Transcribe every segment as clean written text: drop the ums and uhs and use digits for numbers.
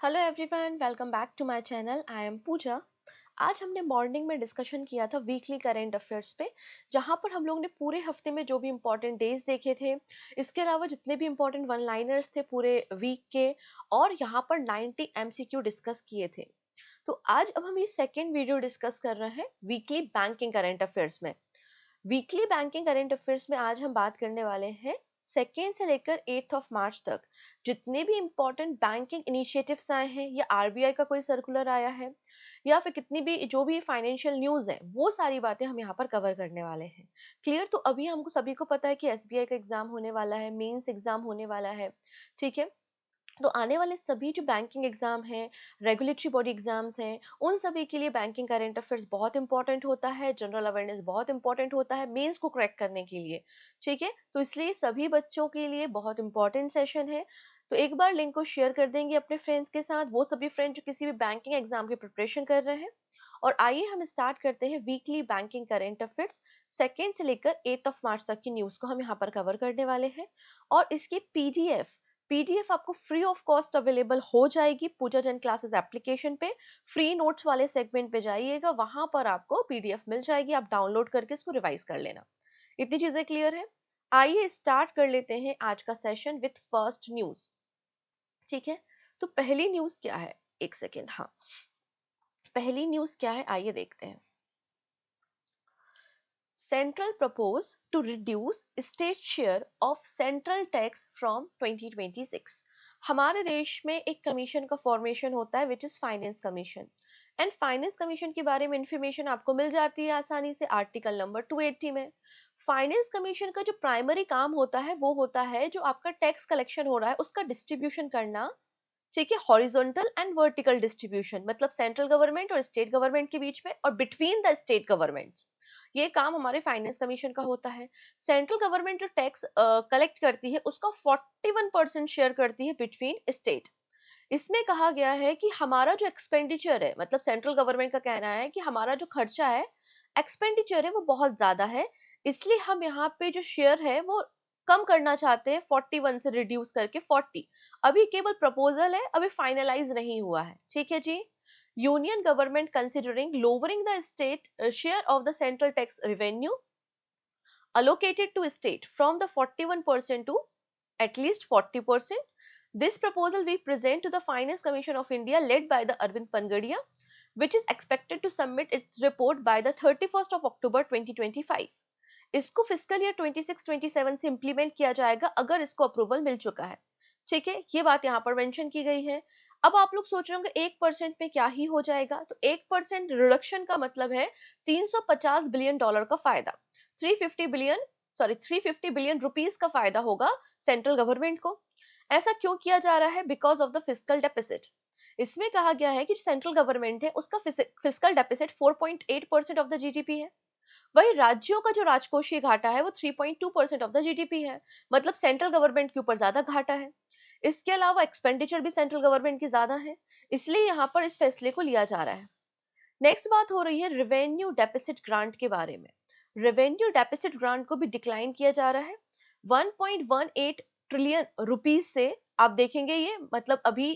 Hello everyone, welcome back to my channel. I am Pooja. आज हमने morning में discussion किया था वीकली करंट अफेयर्स पे, जहां पर हम लोग ने पूरे हफ्ते में जो भी इम्पोर्टेंट डेज देखे थे, इसके अलावा जितने भी इम्पोर्टेंट वन लाइनर्स थे पूरे वीक के, और यहाँ पर 90 एमसीक्यू डिस्कस किए थे। तो आज अब हम ये सेकेंड वीडियो डिस्कस कर रहे हैं वीकली बैंकिंग करंट अफेयर्स में। वीकली बैंकिंग करंट अफेयर्स में आज हम बात करने वाले हैं सेकेंड से लेकर 8 मार्च तक जितने भी इम्पोर्टेंट बैंकिंग इनिशिएटिव्स आए हैं, या आरबीआई का कोई सर्कुलर आया है, या फिर कितनी भी जो भी फाइनेंशियल न्यूज़ है, वो सारी बातें हम यहाँ पर कवर करने वाले हैं। क्लियर? तो अभी हमको सभी को पता है कि एसबीआई का एग्जाम होने वाला है, मेंस एग्जाम होने वाला है। ठीक है, तो आने वाले सभी जो बैंकिंग एग्जाम हैं, रेगुलेटरी बॉडी एग्जाम्स हैं, उन सभी के लिए बैंकिंग करंट अफेयर्स बहुत इंपॉर्टेंट होता है, जनरल अवेयरनेस बहुत इंपॉर्टेंट होता है मेंस को क्रैक करने के लिए। ठीक है, तो इसलिए सभी बच्चों के लिए बहुत इंपॉर्टेंट सेशन है। तो एक बार लिंक को शेयर कर देंगे अपने फ्रेंड्स के साथ, वो सभी फ्रेंड जो किसी भी बैंकिंग एग्जाम की प्रिपरेशन कर रहे हैं। और आइए हम स्टार्ट करते हैं weekly banking current affairs. Second से लेकर 8 मार्च तक की न्यूज़ को हम यहाँ पर कवर करने वाले हैं। और इसकी पीडीएफ आपको फ्री ऑफ कॉस्ट अवेलेबल हो जाएगी पूजा जैन क्लासेस एप्लीकेशन पे। फ्री नोट्स वाले सेगमेंट पे जाइएगा, वहां पर आपको पीडीएफ मिल जाएगी, आप डाउनलोड करके इसको रिवाइज कर लेना। इतनी चीजें क्लियर है? आइए स्टार्ट कर लेते हैं आज का सेशन विथ फर्स्ट न्यूज। ठीक है, तो पहली न्यूज क्या है? एक सेकेंड, हाँ, पहली न्यूज क्या है आइए देखते हैं। Central propose to reduce state share of central tax from 2026। हमारे देश में एक कमीशन का फॉर्मेशन होता है which is finance commission. And finance commission के बारे में इंफॉर्मेशन आपको मिल जाती है आसानी से आर्टिकल नंबर 280 में। फाइनेंस कमीशन का जो प्राइमरी काम होता है वो होता है जो आपका टैक्स कलेक्शन हो रहा है उसका डिस्ट्रीब्यूशन करना। ठीक है, हॉरिजॉन्टल एंड वर्टिकल डिस्ट्रीब्यूशन, मतलब सेंट्रल गवर्नमेंट और स्टेट गवर्नमेंट के बीच में और बिटवीन द स्टेट गवर्नमेंट्स। ये काम हमारे फाइनेंस कमीशन का होता है। सेंट्रल गवर्नमेंट जो टैक्स कलेक्ट करती है उसका 41% शेयर करती है बिटवीन स्टेट। इसमें कहा गया है कि हमारा जो एक्सपेंडिचर है, मतलब सेंट्रल गवर्नमेंट का कहना है कि हमारा जो खर्चा है, एक्सपेंडिचर है, वो बहुत ज्यादा है। इसलिए हम यहाँ पे जो शेयर है वो कम करना चाहते हैं, 41 से रिड्यूस करके 40। अभी केवल प्रपोजल है, अभी फाइनलाइज नहीं हुआ है। ठीक है जी। Union government considering lowering the state share of the central tax revenue allocated to state from the 41% to at least 40%. This proposal we present to the Finance Commission of India led by the Arvind Pangadia, which is expected to submit its report by the 31st of October 2025. इसको fiscal year 26-27 से implement किया जाएगा अगर इसको approval मिल चुका है। ठीक है, ये बात यहाँ पर मेंशन की गई है। अब आप लोग सोच रहे होंगे 1% में क्या ही हो जाएगा, तो 1% रिडक्शन का मतलब है $350 बिलियन का फायदा। 350 बिलियन, सॉरी 350 बिलियन रुपीस का फायदा होगा सेंट्रल गवर्नमेंट को। ऐसा क्यों किया जा रहा है? Because of the fiscal deficit. इसमें कहा गया है कि सेंट्रल गवर्नमेंट है उसका fiscal deficit 4.8% of the GDP है। वही राज्यों का जो राजकोषीय घाटा है वो 3.2% ऑफ द जीडीपी है। मतलब सेंट्रल गवर्नमेंट के ऊपर ज्यादा घाटा है। इसके अलावा एक्सपेंडिचर भी सेंट्रल गवर्नमेंट की ज्यादा है, इसलिए यहाँ पर इस फैसले को लिया जा रहा है। नेक्स्ट बात हो रही है रेवेन्यू डेपिसिट ग्रांट के बारे में। रेवेन्यू डेपिसिट ग्रांट को भी डिक्लाइन किया जा रहा है 1.18 ट्रिलियन रुपीस से। आप देखेंगे ये मतलब अभी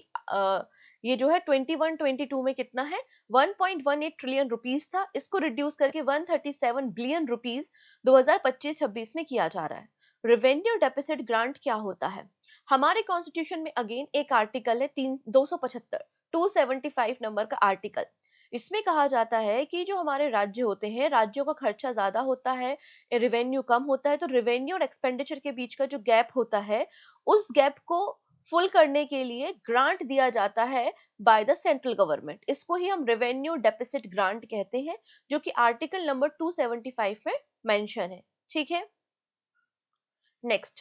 ये जो है 21-22 में कितना है, 1.18 ट्रिलियन रुपीस था, इसको रिड्यूस करके 137 बिलियन रुपीस 2025-26 में किया जा रहा है। रेवेन्यू डेपिसिट ग्रांट क्या होता है? हमारे कॉन्स्टिट्यूशन में अगेन एक आर्टिकल है 275, 275 नंबर का आर्टिकल। इसमें कहा जाता है कि जो हमारे राज्य होते हैं, राज्यों का खर्चा ज्यादा होता है, रेवेन्यू कम होता है, तो रेवेन्यू और एक्सपेंडिचर के बीच का जो गैप होता है, उस गैप को फुल करने के लिए ग्रांट दिया जाता है बाय द सेंट्रल गवर्नमेंट। इसको ही हम रेवेन्यू डेपिसिट ग्रांट कहते हैं, जो कि आर्टिकल नंबर 275 में मेंशन है। ठीक है, नेक्स्ट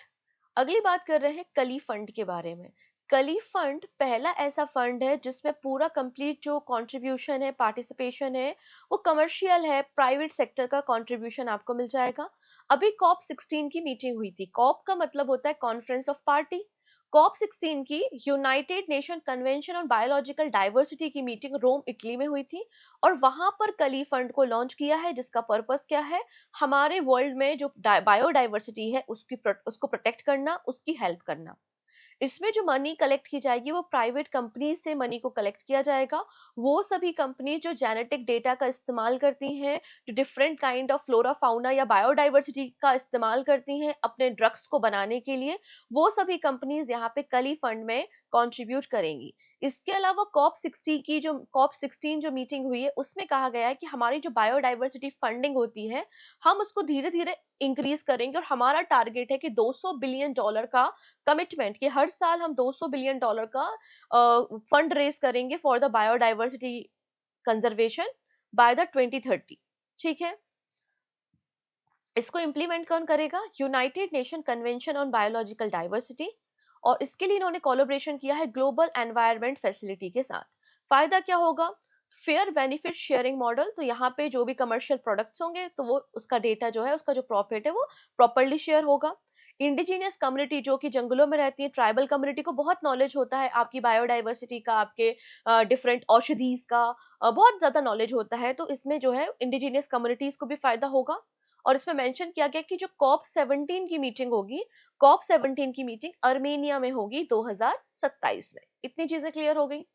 अगली बात कर रहे हैं कली फंड के बारे में। कली फंड पहला ऐसा फंड है जिसमें पूरा कंप्लीट जो कंट्रीब्यूशन है, पार्टिसिपेशन है, वो कमर्शियल है, प्राइवेट सेक्टर का कंट्रीब्यूशन आपको मिल जाएगा। अभी कॉप 16 की मीटिंग हुई थी। कॉप का मतलब होता है कॉन्फ्रेंस ऑफ पार्टी। कॉप 16 की United nation convention on biological diversity की मीटिंग रोम इटली में हुई थी, और वहां पर कली फंड को लॉन्च किया है, जिसका पर्पस क्या है? हमारे वर्ल्ड में जो बायोडाइवर्सिटी है उसको प्रोटेक्ट करना, उसकी हेल्प करना। इसमें जो मनी कलेक्ट की जाएगी वो प्राइवेट कंपनी से मनी को कलेक्ट किया जाएगा। वो सभी कंपनी जो जेनेटिक डेटा का इस्तेमाल करती हैं, जो different kind of flora fauna या बायोडाइवर्सिटी का इस्तेमाल करती हैं अपने ड्रग्स को बनाने के लिए, वो सभी कंपनीज यहाँ पे कली फंड में कंट्रीब्यूट करेंगी। इसके अलावा कॉप 16 जो मीटिंग हुई है उसमें कहा गया है कि हमारी जो बायोडाइवर्सिटी फंडिंग होती है हम उसको धीरे धीरे इंक्रीज करेंगे और हमारा टारगेट है कि 200 बिलियन डॉलर का कमिटमेंट, कि हर साल हम 200 बिलियन डॉलर का फंड रेज करेंगे for the biodiversity conservation by the 2030। ठीक है, इसको इम्प्लीमेंट कौन करेगा? United nation convention on biological diversity, और इसके लिए इन्होंने कोलैबोरेशन किया है ग्लोबल एनवायरनमेंट फैसिलिटी के साथ। फायदा क्या होगा? फेयर बेनिफिट शेयरिंग मॉडल, तो यहाँ पे जो भी कमर्शियल प्रोडक्ट्स होंगे तो वो उसका डेटा जो है, उसका जो प्रॉफिट है वो प्रॉपर्ली शेयर होगा। इंडिजिनियस कम्युनिटी जो कि जंगलों में रहती है, ट्राइबल कम्युनिटी को बहुत नॉलेज होता है आपकी बायोडाइवर्सिटी का, आपके डिफरेंट औषधीज का बहुत ज्यादा नॉलेज होता है, तो इसमें जो है इंडिजिनियस कम्युनिटीज को भी फायदा होगा। और इसमें मेंशन किया गया कि जो कॉप 17 की मीटिंग होगी, कॉप 17 की मीटिंग अर्मेनिया में होगी 2027 में। इतनी चीजें क्लियर हो गई।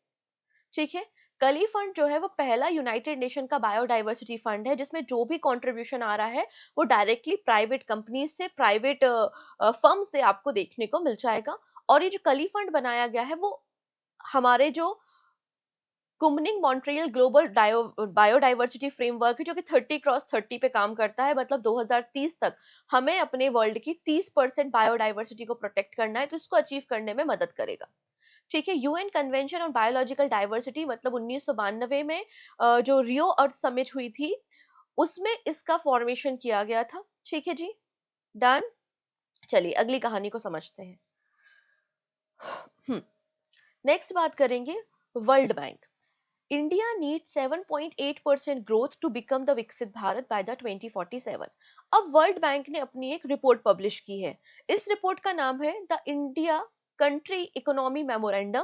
ठीक है, कली फंड जो है वो पहला यूनाइटेड नेशन का बायोडाइवर्सिटी फंड है जिसमें जो भी कंट्रीब्यूशन आ रहा है वो डायरेक्टली प्राइवेट कंपनी से, प्राइवेट फर्म से आपको देखने को मिल जाएगा। और ये जो कली फंड बनाया गया है वो हमारे जो कुमनिंग मॉन्ट्रियल ग्लोबल बायोडाइवर्सिटी फ्रेमवर्क है, जो कि 30x30 पे काम करता है, मतलब 2030 तक हमें अपने वर्ल्ड की 30% बायोडाइवर्सिटी को प्रोटेक्ट करना है, तो इसको अचीव करने में मदद करेगा। ठीक है, UN convention on biological diversity, मतलब 1992 में जो रियो अर्थ समिट हुई थी उसमें इसका फॉर्मेशन किया गया था। ठीक है जी, डन। चलिए अगली कहानी को समझते हैं। नेक्स्ट बात करेंगे world bank. India needs 7.8% growth to become the Viksit Bharat by the 2047। अब वर्ल्ड बैंक ने अपनी एक रिपोर्ट पब्लिश की है। इस रिपोर्ट का नाम है the India country economy memorandum,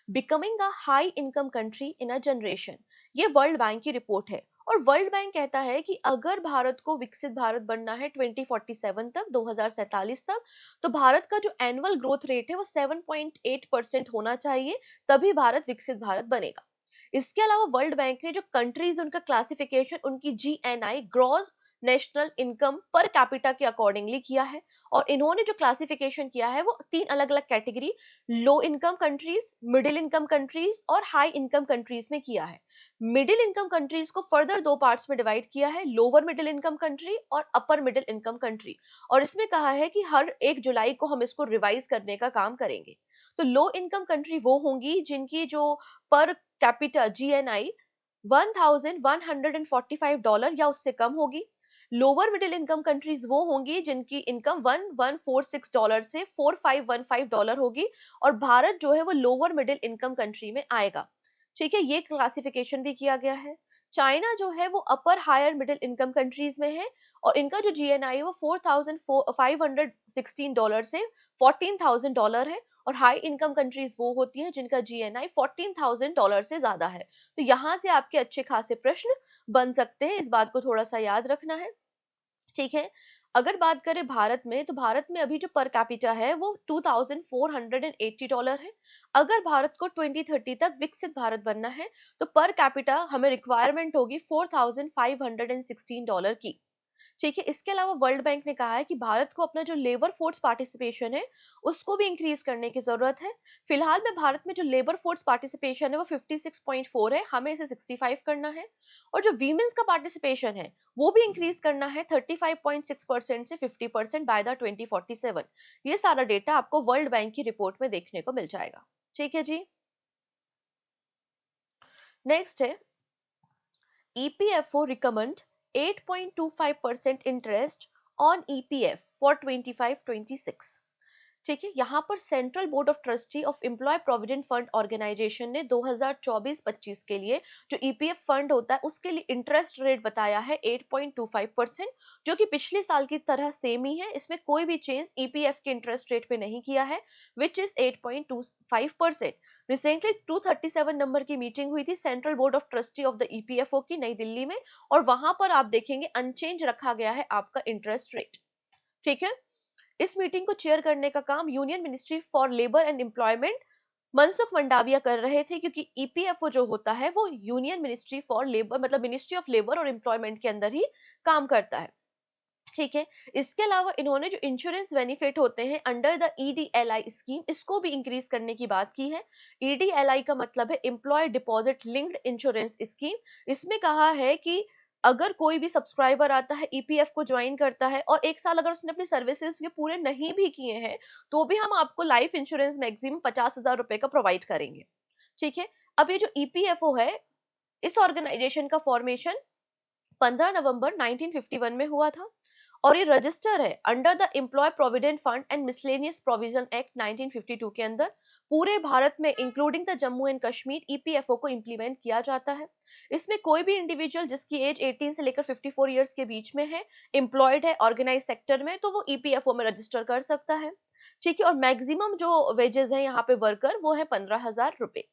becoming a high income country in a generation. ये वर्ल्ड बैंक की रिपोर्ट है और वर्ल्ड बैंक कहता है कि अगर भारत को विकसित भारत बनना है 2047 तक, 2047 तक, तो भारत का जो एनुअल ग्रोथ रेट है वो 7.8% होना चाहिए, तभी भारत विकसित भारत बनेगा। इसके अलावा वर्ल्ड बैंक ने जो कंट्रीज, उनका क्लासिफिकेशन उनकी GNI, gross national income per capita के अकॉर्डिंगली किया है। और इन्होंने जो क्लासिफिकेशन किया है वो 3 अलग अलग category, low income countries, middle income countries और हाई इनकम कंट्रीज में किया है। मिडिल इनकम कंट्रीज को फर्दर 2 पार्ट्स में डिवाइड किया है, लोअर मिडिल इनकम कंट्री और अपर मिडिल इनकम कंट्री। और इसमें कहा है कि हर 1 जुलाई को हम इसको रिवाइज करने का काम करेंगे। तो लो इनकम कंट्री वो होंगी जिनकी जो पर कैपिटा जीएनआई $1145 या उससे कम होगी। लोअर मिडिल इनकम कंट्रीज वो होंगी जिनकी इनकम $1146 से $4515 होगी। और भारत जो है वो लोअर मिडिल इनकम कंट्री में आएगा। ठीक है, ये क्लासिफिकेशन भी किया गया है। चाइना जो है वो अपर हायर मिडिल इनकम कंट्रीज में है और इनका जो जीएनआई है वो $4516 से $14,000 है। और हाई इनकम कंट्रीज वो होती हैं जिनका जीएनआई $14,000 से ज्यादा है। तो यहाँ से आपके अच्छे खासे प्रश्न बन सकते हैं, इस बात को थोड़ा सा याद रखना है। ठीक है, अगर बात करें भारत में, तो भारत में अभी जो पर कैपिटा है वो $2480 है। अगर भारत को 2030 तक विकसित भारत बनना है तो पर कैपिटा हमें रिक्वायरमेंट होगी $4516 की। ठीक है, इसके अलावा वर्ल्ड बैंक ने कहा है कि भारत को अपना जो लेबर फोर्स पार्टिसिपेशन है उसको भी इंक्रीज करने की जरूरत है। फिलहाल में भारत में जो लेबर फोर्स पार्टिसिपेशन है वो 56.4 है, हमें इसे 65 करना है। और जो वीमेंस का पार्टिसिपेशन है वो भी इंक्रीज करना है 35.6% से 50% बाय द 2047। ये सारा डेटा आपको वर्ल्ड बैंक की रिपोर्ट में देखने को मिल जाएगा। ठीक है जी, नेक्स्ट है EPFO recommend 8.25% interest on EPF for 25-26। ठीक है, यहाँ पर central board of trustee of employ provident fund organisation ने 2024-25 के लिए जो ईपीएफ फंड होता है उसके लिए इंटरेस्ट रेट बताया है 8.25%, जो कि पिछले साल की तरह सेम ही है। इसमें कोई भी चेंज ईपीएफ के इंटरेस्ट रेट पे नहीं किया है, विच इज 8.25%। रिसेंटली 237 नंबर की मीटिंग हुई थी central board of trustee of the EPFO की नई दिल्ली में, और वहां पर आप देखेंगे अनचेंज रखा गया है आपका इंटरेस्ट रेट। ठीक है, इस मीटिंग को चेयर करने का काम union ministry for labour and employment Mansukh Mandaviya कर रहे थे, क्योंकि ईपीएफओ जो होता है वो यूनियन मिनिस्ट्री फॉर लेबर मतलब मिनिस्ट्री ऑफ लेबर और एम्प्लॉयमेंट के अंदर ही काम करता है। ठीक है। इसके अलावा इन्होंने जो इंश्योरेंस बेनिफिट होते हैं अंडर द ईडीएलआई स्कीम, इसको भी इंक्रीज करने की बात की है। ईडीएलआई का मतलब है employ deposit linked insurance scheme. इसमें कहा है कि अगर कोई भी सब्सक्राइबर आता है, ईपीएफ को ज्वाइन करता है और एक साल अगर उसने अपनी सर्विसेज के पूरे नहीं भी किए हैं, तो भी हम आपको लाइफ इंश्योरेंस मैक्सिमम 50,000 रुपए का प्रोवाइड करेंगे। ठीक है। अब ये जो ईपीएफओ है, इस ऑर्गेनाइजेशन का फॉर्मेशन 15 नवंबर 1951 में हुआ था और ये रजिस्टर है under the employ provident fund and miscellaneous provision act 1952 के अंदर। पूरे भारत में including the Jammu and Kashmir EPFO को इंप्लीमेंट किया जाता है। इसमें कोई भी इंडिविजुअल जिसकी एज 18 से लेकर 54 इयर्स के बीच में है, एम्प्लॉयड है ऑर्गेनाइज सेक्टर में, तो वो ईपीएफओ में रजिस्टर कर सकता है। ठीक है। और मैक्सिमम जो वेजेस है यहाँ पे वर्कर वो है 15,000 रुपए।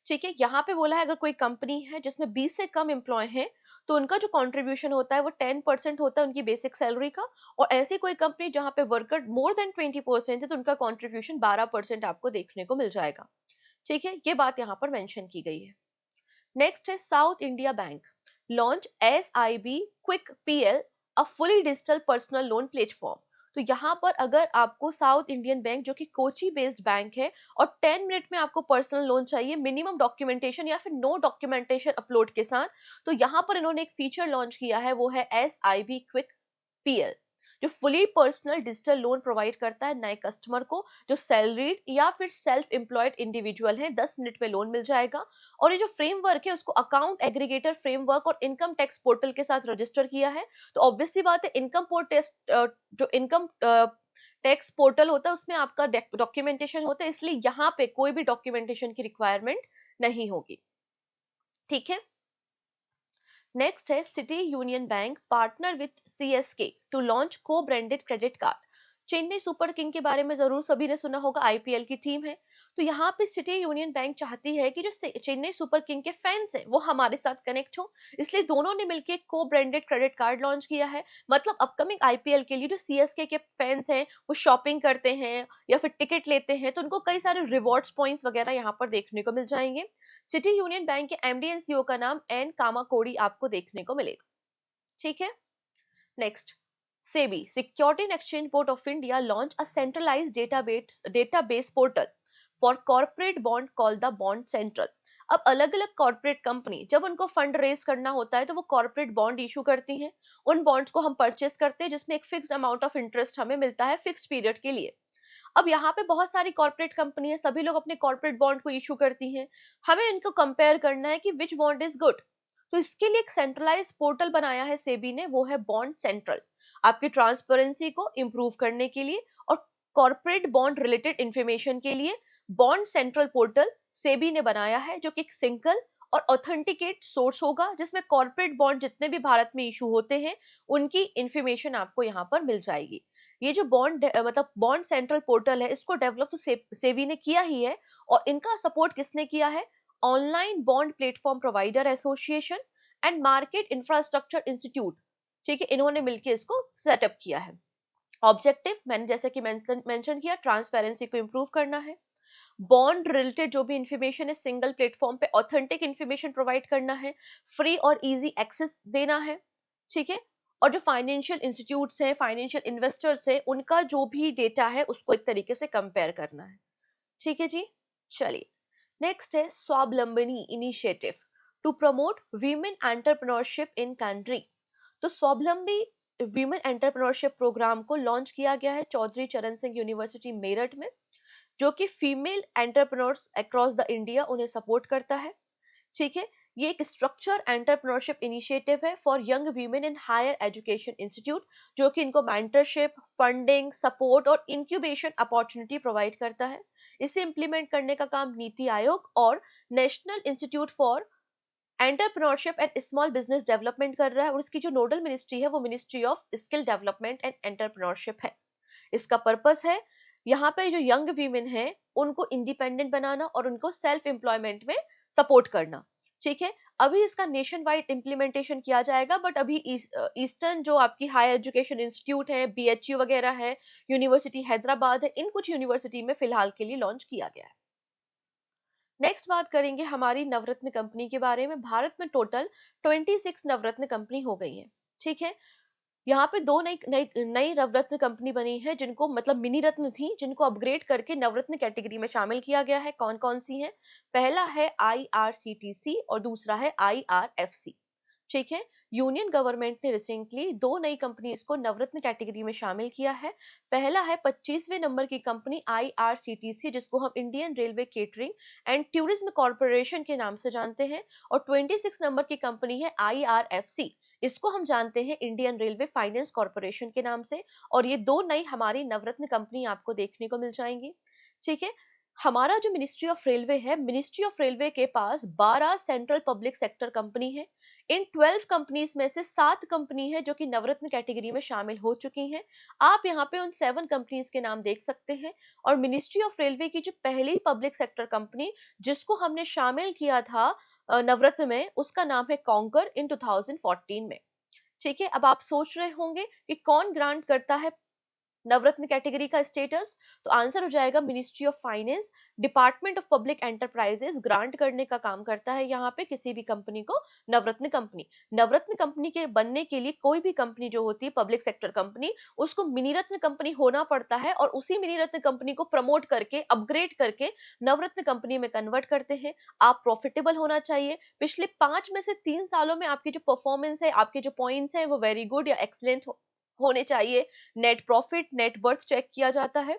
ठीक है। यहाँ पे बोला है अगर कोई कंपनी है जिसमें 20 से कम एम्प्लॉय हैं, तो उनका जो कंट्रीब्यूशन होता है वो 10% होता है उनकी बेसिक सैलरी का। और ऐसी कोई कंपनी जहां पे वर्कर मोर देन 20% है, तो उनका कंट्रीब्यूशन 12% आपको देखने को मिल जाएगा। ठीक है। ये बात यहाँ पर मेंशन की गई है। नेक्स्ट है south India bank launch SIB quick PL a fully digital personal loan platform. तो यहाँ पर अगर आपको साउथ इंडियन बैंक जो कि कोची बेस्ड बैंक है और 10 मिनट में आपको पर्सनल लोन चाहिए मिनिमम डॉक्यूमेंटेशन या फिर नो डॉक्यूमेंटेशन अपलोड के साथ, तो यहाँ पर इन्होंने एक फीचर लॉन्च किया है, वो है SIB क्विक PL, जो fully personal digital loan provide करता है नए कस्टमर को जो सैलरीड या फिर सेल्फ एम्प्लॉयड इंडिविजुअल है। 10 मिनट में लोन मिल जाएगा। और ये जो फ्रेमवर्क है उसको अकाउंट एग्रीगेटर फ्रेमवर्क और इनकम टैक्स पोर्टल के साथ रजिस्टर किया है। तो ऑब्वियसली बात है इनकम जो इनकम टैक्स पोर्टल होता है उसमें आपका डॉक्यूमेंटेशन होता है, इसलिए यहाँ पे कोई भी डॉक्यूमेंटेशन की रिक्वायरमेंट नहीं होगी। ठीक है। नेक्स्ट है city union bank partner with CSK to launch co branded credit card. Chennai super king के बारे में जरूर सभी ने सुना होगा, आईपीएल की टीम है। तो यहाँ पे सिटी यूनियन बैंक चाहती है कि जो चेन्नई सुपर किंग के फैंस हैं वो हमारे साथ कनेक्ट हो, इसलिए दोनों ने मिलकर को ब्रांडेड क्रेडिट कार्ड लॉन्च किया है। मतलब अपकमिंग आईपीएल के लिए जो सीएसके के फैंस हैं वो शॉपिंग करते हैं या फिर टिकट लेते हैं, तो उनको कई सारे रिवॉर्ड्स पॉइंट्स वगैरह यहाँ पर देखने को मिल जाएंगे। सिटी यूनियन बैंक के एमडी एंड सीईओ का नाम एन कामाकोड़ी आपको देखने को मिलेगा। ठीक है। Next, SEBI security and exchange board of India launch a centralised database portal for corporate bond called the bond central. अब अलग अलग कॉर्पोरेट कंपनी जब उनको फंड रेज करना होता है तो वो कॉर्पोरेट बॉन्ड इशू करती हैं। उन बॉन्ड्स को हम परचेस करते हैं जिसमें एक फिक्स्ड अमाउंट ऑफ इंटरेस्ट हमें मिलता है फिक्स्ड पीरियड के लिए। अब यहाँ पे बहुत सारी कॉर्पोरेट कंपनी है, सभी लोग अपने कॉर्पोरेट बॉन्ड को इशू करती हैं। हमें इनको कंपेयर करना है कि विच बॉन्ड इज गुड। तो इसके लिए एक सेंट्रलाइज पोर्टल बनाया है सेबी ने, वो है बॉन्ड सेंट्रल। आपकी ट्रांसपेरेंसी को इंप्रूव करने के लिए और कॉर्पोरेट बॉन्ड रिलेटेड इंफॉर्मेशन के लिए बॉन्ड सेंट्रल पोर्टल सेबी ने बनाया है, जो कि एक सिंगल और ऑथेंटिकेट सोर्स होगा जिसमें कॉर्पोरेट बॉन्ड जितने भी भारत में इशू होते हैं उनकी इंफॉर्मेशन आपको यहाँ पर मिल जाएगी। ये जो बॉन्ड मतलब बॉन्ड सेंट्रल पोर्टल है इसको डेवलप तो सेबी ने किया ही है। और इनका सपोर्ट किसने किया है? Online bond platform provider association and market infrastructure institute, ठीक है, इन्होंने मिलकर इसको सेटअप किया है। ऑब्जेक्टिव मैंने जैसे कि मेंशन किया, ट्रांसपेरेंसी को इंप्रूव करना है, बॉन्ड रिलेटेड जो भी इंफॉर्मेशन है सिंगल प्लेटफॉर्म पे ऑथेंटिक इंफॉर्मेशन प्रोवाइड करना है, फ्री और इजी एक्सेस देना है। ठीक है। और जो फाइनेंशियल इंस्टीट्यूट्स हैं, फाइनेंशियल इन्वेस्टर्स हैं, उनका जो भी डेटा है उसको एक तरीके से कंपेयर करना है। ठीक है जी। चलिए, नेक्स्ट है Swavalambini initiative to promote women entrepreneurship in country. तो स्वावलंबी वीमेन एंटरप्रेन्योरशिप प्रोग्राम को लॉन्च किया गया है चौधरी चरण सिंह यूनिवर्सिटी मेरठ में, जो कि female entrepreneurs across the India उन्हें सपोर्ट करता है। ठीक है। ये एक स्ट्रक्चर एंटरप्रेन्योरशिप इनिशिएटिव है for young women in higher education institute, जो कि इनको मेंटरशिप, फंडिंग, सपोर्ट और इंक्यूबेशन अपॉर्चुनिटी प्रोवाइड करता है। इसे इंप्लीमेंट करने का काम नीति आयोग और national institute for entrepreneurship and small business development कर रहा है। और इसकी जो नोडल मिनिस्ट्री है वो ministry of skill development and entrepreneurship है। इसका पर्पस है यहाँ पे जो यंग वीमेन है उनको इंडिपेंडेंट बनाना और उनको सेल्फ एम्प्लॉयमेंट में सपोर्ट करना। ठीक है। अभी इसका नेशन वाइड इम्प्लीमेंटेशन किया जाएगा, बट अभी ईस्टर्न जो आपकी हायर एजुकेशन इंस्टीट्यूट है, बीएचयू वगैरह है, यूनिवर्सिटी हैदराबाद है, इन कुछ यूनिवर्सिटी में फिलहाल के लिए लॉन्च किया गया है। नेक्स्ट बात करेंगे हमारी नवरत्न कंपनी के बारे में। भारत में टोटल 26 नवरत्न कंपनी हो गई है। ठीक है। यहाँ पे दो नई नई नई नवरत्न कंपनी बनी है, जिनको मतलब मिनी रत्न थी, जिनको अपग्रेड करके नवरत्न कैटेगरी में शामिल किया गया है। कौन कौन सी हैं? पहला है आईआरसीटीसी और दूसरा है आईआरएफसी। ठीक है। यूनियन गवर्नमेंट ने रिसेंटली दो नई कंपनीज को नवरत्न कैटेगरी में शामिल किया है। पहला है 25वें नंबर की कंपनी आईआरसीटीसी, जिसको हम Indian railway catering and tourism corporation के नाम से जानते हैं, और 26 नंबर की कंपनी है आईआरएफसी, इसको हम जानते हैं इंडियन रेलवे फाइनेंस कॉर्पोरेशन के नाम से। और ये दो नई हमारी नवरत्न कंपनी आपको देखने को मिल जाएंगी। ठीक है। हमारा जो मिनिस्ट्री ऑफ रेलवे है, मिनिस्ट्री ऑफ रेलवे के पास 12 सेंट्रल पब्लिक सेक्टर कंपनी है। इन 12 कंपनीज में से 7 कंपनी है जो कि नवरत्न कैटेगरी में शामिल हो चुकी हैं। आप यहाँ पे उन 7 कंपनीज के नाम देख सकते हैं। और मिनिस्ट्री ऑफ रेलवे की जो पहली पब्लिक सेक्टर कंपनी जिसको हमने शामिल किया था नवरत्न में, उसका नाम है कॉन्कर इन 2014 में। ठीक है। अब आप सोच रहे होंगे कि कौन ग्रांट करता है नवरत्न कैटेगरी का स्टेटस? तो आंसर हो जाएगा ministry of finance. Department of public enterprises grant करने का काम करता है यहाँ पे किसी भी कंपनी को नवरत्न कंपनी। नवरत्न कंपनी के बनने के लिए कोई भी कंपनी जो होती है पब्लिक सेक्टर कंपनी, उसको मिनीरत्न कंपनी होना पड़ता है, और उसी मिनीरत्न कंपनी को प्रमोट करके अपग्रेड करके नवरत्न कंपनी में कन्वर्ट करते हैं। आप प्रॉफिटेबल होना चाहिए। पिछले 5 में से 3 सालों में आपकी जो परफॉर्मेंस है, आपके जो पॉइंट्स हैं, वो वेरी गुड या एक्सलेंट होने चाहिए। Net profit, net worth check किया जाता है,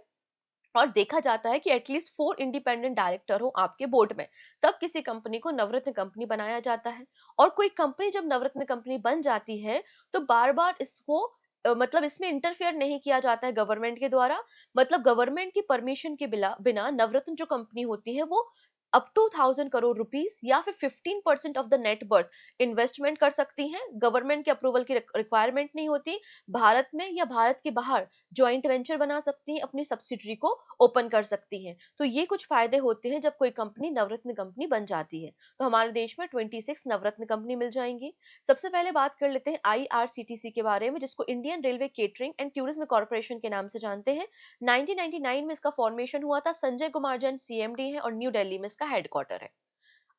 और देखा जाता है कि एटलीस्ट 4 इंडिपेंडेंट डायरेक्टर हो आपके बोर्ड में, तब किसी कंपनी को नवरत्न कंपनी बनाया जाता है। और कोई कंपनी जब नवरत्न कंपनी बन जाती है, तो बार बार इसको मतलब इसमें इंटरफेयर नहीं किया जाता है गवर्नमेंट के द्वारा। मतलब गवर्नमेंट की परमिशन के बिना नवरत्न जो कंपनी होती है, वो अप टू 1000 करोड़ रुपीस या फिर 15% of the net worth investment कर सकती हैं। गवर्नमेंट के अप्रूवल की रिक्वायरमेंट नहीं होती। भारत में या भारत के बाहर जॉइंट वेंचर बना सकती हैं, अपनी सब्सिडरी को ओपन कर सकती हैं। तो ये कुछ फायदे होते हैं जब कोई कंपनी नवरत्न कंपनी बन जाती है। तो हमारे देश में 26 नवरत्न कंपनी मिल जाएंगी। सबसे पहले बात कर लेते हैं आईआरसीटीसी के बारे में, जिसको Indian railway catering and tourism corporation के नाम से जानते हैं। 1999 में इसका फॉर्मेशन हुआ था। संजय कुमार जैन सीएमडी है और न्यू दिल्ली में इसका हेडक्वार्टर है।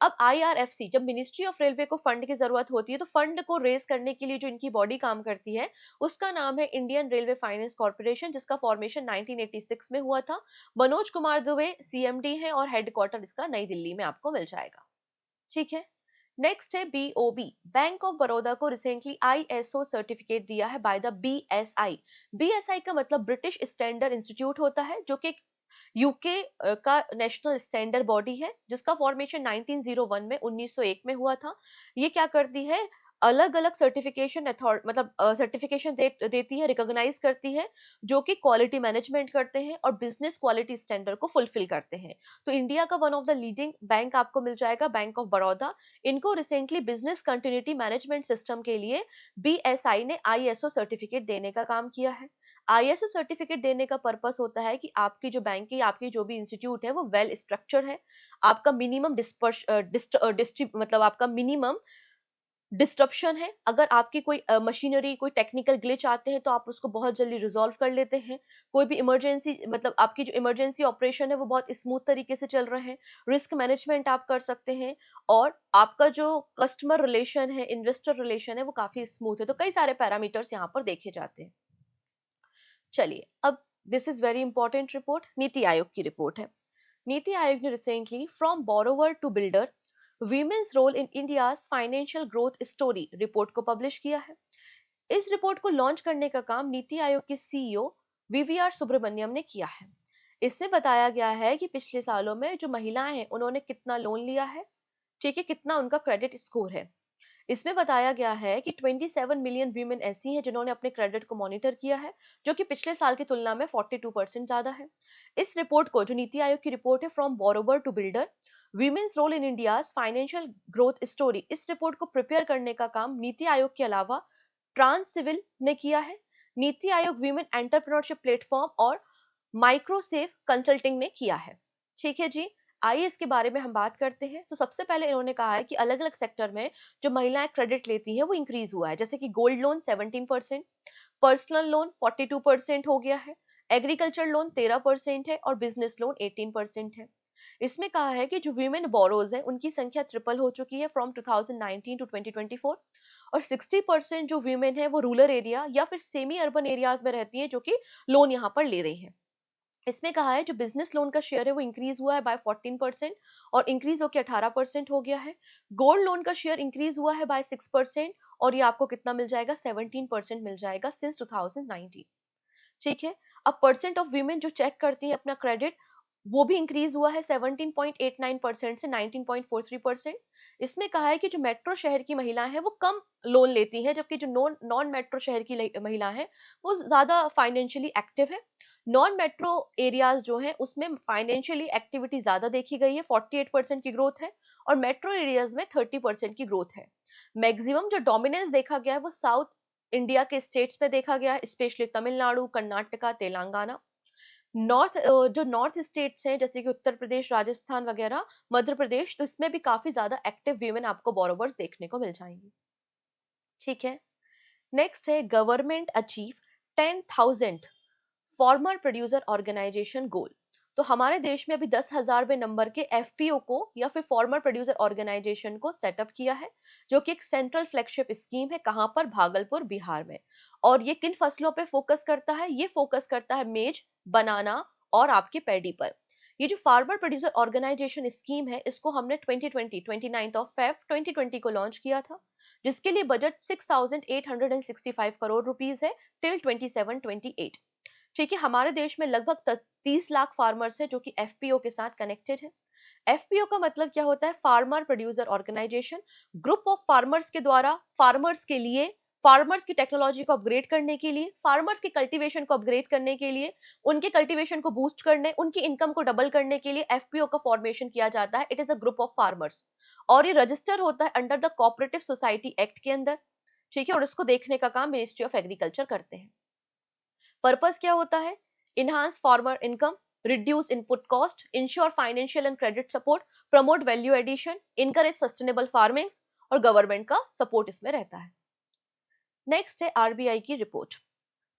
अब आईआरएफसी, जब मिनिस्ट्री ऑफ रेलवे को फंड की जरूरत होती है, तो फंड को रेज करने के लिए जो इनकी बॉडी काम करती है, उसका नाम है इंडियन रेलवे फाइनेंस कॉर्पोरेशन, जिसका फॉर्मेशन 1986 में हुआ था। मनोज कुमार दुबे सीएमडी है और हेडक्वार्टर इसका नई दिल्ली में आपको मिल जाएगा। ठीक है। नेक्स्ट है बीओबी। बैंक ऑफ बड़ौदा को रिसेंटली आईएसओ सर्टिफिकेट दिया है बाय द बीएसआई। बीएसआई का मतलब ब्रिटिश स्टैंडर्ड इंस्टीट्यूट होता है, जो कि यूके का नेशनल स्टैंडर्ड बॉडी है, जिसका फॉर्मेशन 1901 में 1901 में हुआ था। ये क्या करती है? अलग अलग सर्टिफिकेशन मतलब सर्टिफिकेशन देती है, रिकॉग्नाइज करती है, जो कि क्वालिटी मैनेजमेंट करते हैं और बिजनेस क्वालिटी स्टैंडर्ड को फुलफिल करते हैं। तो इंडिया का one of the leading bank आपको मिल जाएगा, बैंक ऑफ बड़ौदा। इनको recently business continuity management system के लिए बीएसआई ने आईएसओ सर्टिफिकेट देने का काम किया है। आईएसओ सर्टिफिकेट देने का पर्पस होता है कि आपकी जो बैंक की, आपकी जो भी इंस्टीट्यूट है, वो वेल स्ट्रक्चर है। आपका मिनिमम मतलब आपका मिनिमम डिस्ट्रप्शन है। अगर आपकी कोई मशीनरी, कोई टेक्निकल ग्लिच आते हैं, तो आप उसको बहुत जल्दी रिजॉल्व कर लेते हैं। कोई भी इमरजेंसी, मतलब आपकी जो इमरजेंसी ऑपरेशन है, वो बहुत स्मूथ तरीके से चल रहे हैं। रिस्क मैनेजमेंट आप कर सकते हैं, और आपका जो कस्टमर रिलेशन है, इन्वेस्टर रिलेशन है, वो काफी स्मूथ है। तो कई सारे पैरामीटर्स यहाँ पर देखे जाते हैं। चलिए, अब this is very important report, NITI Aayog की रिपोर्ट है। नीति आयोग ने recently from borrower to builder women's role in India's financial growth story report को पब्लिश किया है। इस रिपोर्ट को लॉन्च करने का काम नीति आयोग के सीईओ वीवीआर सुब्रमण्यम ने किया है। इसमें बताया गया है कि पिछले सालों में जो महिलाएं हैं, उन्होंने कितना लोन लिया है, ठीक है, कितना उनका क्रेडिट स्कोर है। इसमें बताया गया है कि 27 मिलियन वीमेन ऐसी हैं जिन्होंने अपने क्रेडिट को मॉनिटर किया है, जो कि पिछले साल की तुलना में 42% ज्यादा है। इस रिपोर्ट को, जो नीति आयोग की रिपोर्ट है from borrower to builder women's role in India's financial growth story, इस रिपोर्ट को प्रिपेयर करने का काम नीति आयोग के अलावा ट्रांस सिविल ने किया है। नीति आयोग वीमेन एंटरप्रेन्योरशिप प्लेटफॉर्म और माइक्रोसेफ कंसल्टिंग ने किया है। ठीक है जी। आइए इसके बारे में हम बात करते हैं। तो सबसे पहले इन्होंने कहा है कि अलग-अलग सेक्टर में जो महिलाएं क्रेडिट लेती हैं वो इंक्रीज हुआ है, जैसे कि गोल्ड लोन 17%, पर्सनल लोन 42% हो गया है, एग्रीकल्चर लोन 13% है और बिजनेस लोन 18% है। इसमें कहा है कि जो वीमेन बोरोज हैं उनकी संख्या ट्रिपल हो चुकी है फ्रॉम 2019 टू 2024, और 60% जो वीमेन है वो रूरल एरिया या फिर सेमी अर्बन एरियाज में रहती हैं जो कि लोन यहाँ पर ले रही हैं। इसमें कहा है जो बिजनेस लोन का शेयर है वो इंक्रीज हुआ है बाय 14% और इंक्रीज होकर 18% हो गया है। गोल्ड लोन का शेयर इंक्रीज हुआ है बाय 6% और ये आपको कितना मिल जाएगा, 17% मिल जाएगा सिंस 2019। ठीक है। अब परसेंट ऑफ वीमेन जो चेक करती हैं अपना क्रेडिट, वो भी इंक्रीज हुआ है 17.89% से 19.43%। इसमें कहा है कि जो मेट्रो शहर की महिलाएं हैं वो कम लोन लेती हैं, जबकि जो नॉन नॉन मेट्रो शहर की महिला है वो ज्यादा फाइनेंशियली एक्टिव है। नॉन मेट्रो एरियाज जो है उसमें फाइनेंशियली एक्टिविटी ज्यादा देखी गई है, 48% की ग्रोथ है, और मेट्रो एरियाज में 30% की ग्रोथ है। मैक्सिमम जो डोमिनेंस देखा गया है वो साउथ इंडिया के स्टेट्स में देखा गया है, स्पेशली तमिलनाडु, कर्नाटका, तेलंगाना। जो नॉर्थ स्टेट्स हैं जैसे कि उत्तर प्रदेश, राजस्थान वगैरह, मध्य प्रदेश, तो इसमें भी काफी ज्यादा एक्टिव वीमेन आपको बोरोवर्स देखने को मिल जाएंगे। ठीक है। नेक्स्ट है government achieve 10,000 farmer producer organisation goal. तो हमारे देश में अभी 10,000वें नंबर के एफपीओ को या फिर फार्मर प्रोड्यूसर ऑर्गेनाइजेशन को सेटअप किया है, जो कि एक सेंट्रल फ्लैगशिप स्कीम है। कहां पर? भागलपुर, बिहार में। और ये किन फसलों पे फोकस करता है? ये फोकस करता है मेज, बनाना और आपके पैडी पर। ये जो फार्मर प्रोड्यूसर ऑर्गेनाइजेशन स्कीम है इसको हमने 2020 29 ऑफ फेब 2020 को लॉन्च किया था, जिसके लिए बजट 6,865 करोड़ रुपीस है टिल 27-28। ठीक है। हमारे देश में लगभग 30 लाख फार्मर्स है जो कि एफपीओ के साथ कनेक्टेड है। एफपीओ का मतलब क्या होता है? Farmer producer organisation, group of farmers के द्वारा फार्मर्स के लिए, फार्मर्स की टेक्नोलॉजी को अपग्रेड करने के लिए, फार्मर्स के कल्टीवेशन को अपग्रेड करने के लिए, उनके कल्टीवेशन को बूस्ट करने, उनकी इनकम को डबल करने के लिए एफपीओ का फॉर्मेशन किया जाता है। It is a group of farmers और ये रजिस्टर होता है under the cooperative society act के अंदर। ठीक है। और इसको देखने का काम मिनिस्ट्री ऑफ एग्रीकल्चर करते हैं। पर्पस क्या होता है? Enhance farmer income, reduce input cost, ensure financial and credit support, promote value addition, encourage sustainable farming, और गवर्नमेंट का सपोर्ट इसमें रहता है। नेक्स्ट है आरबीआई की रिपोर्ट।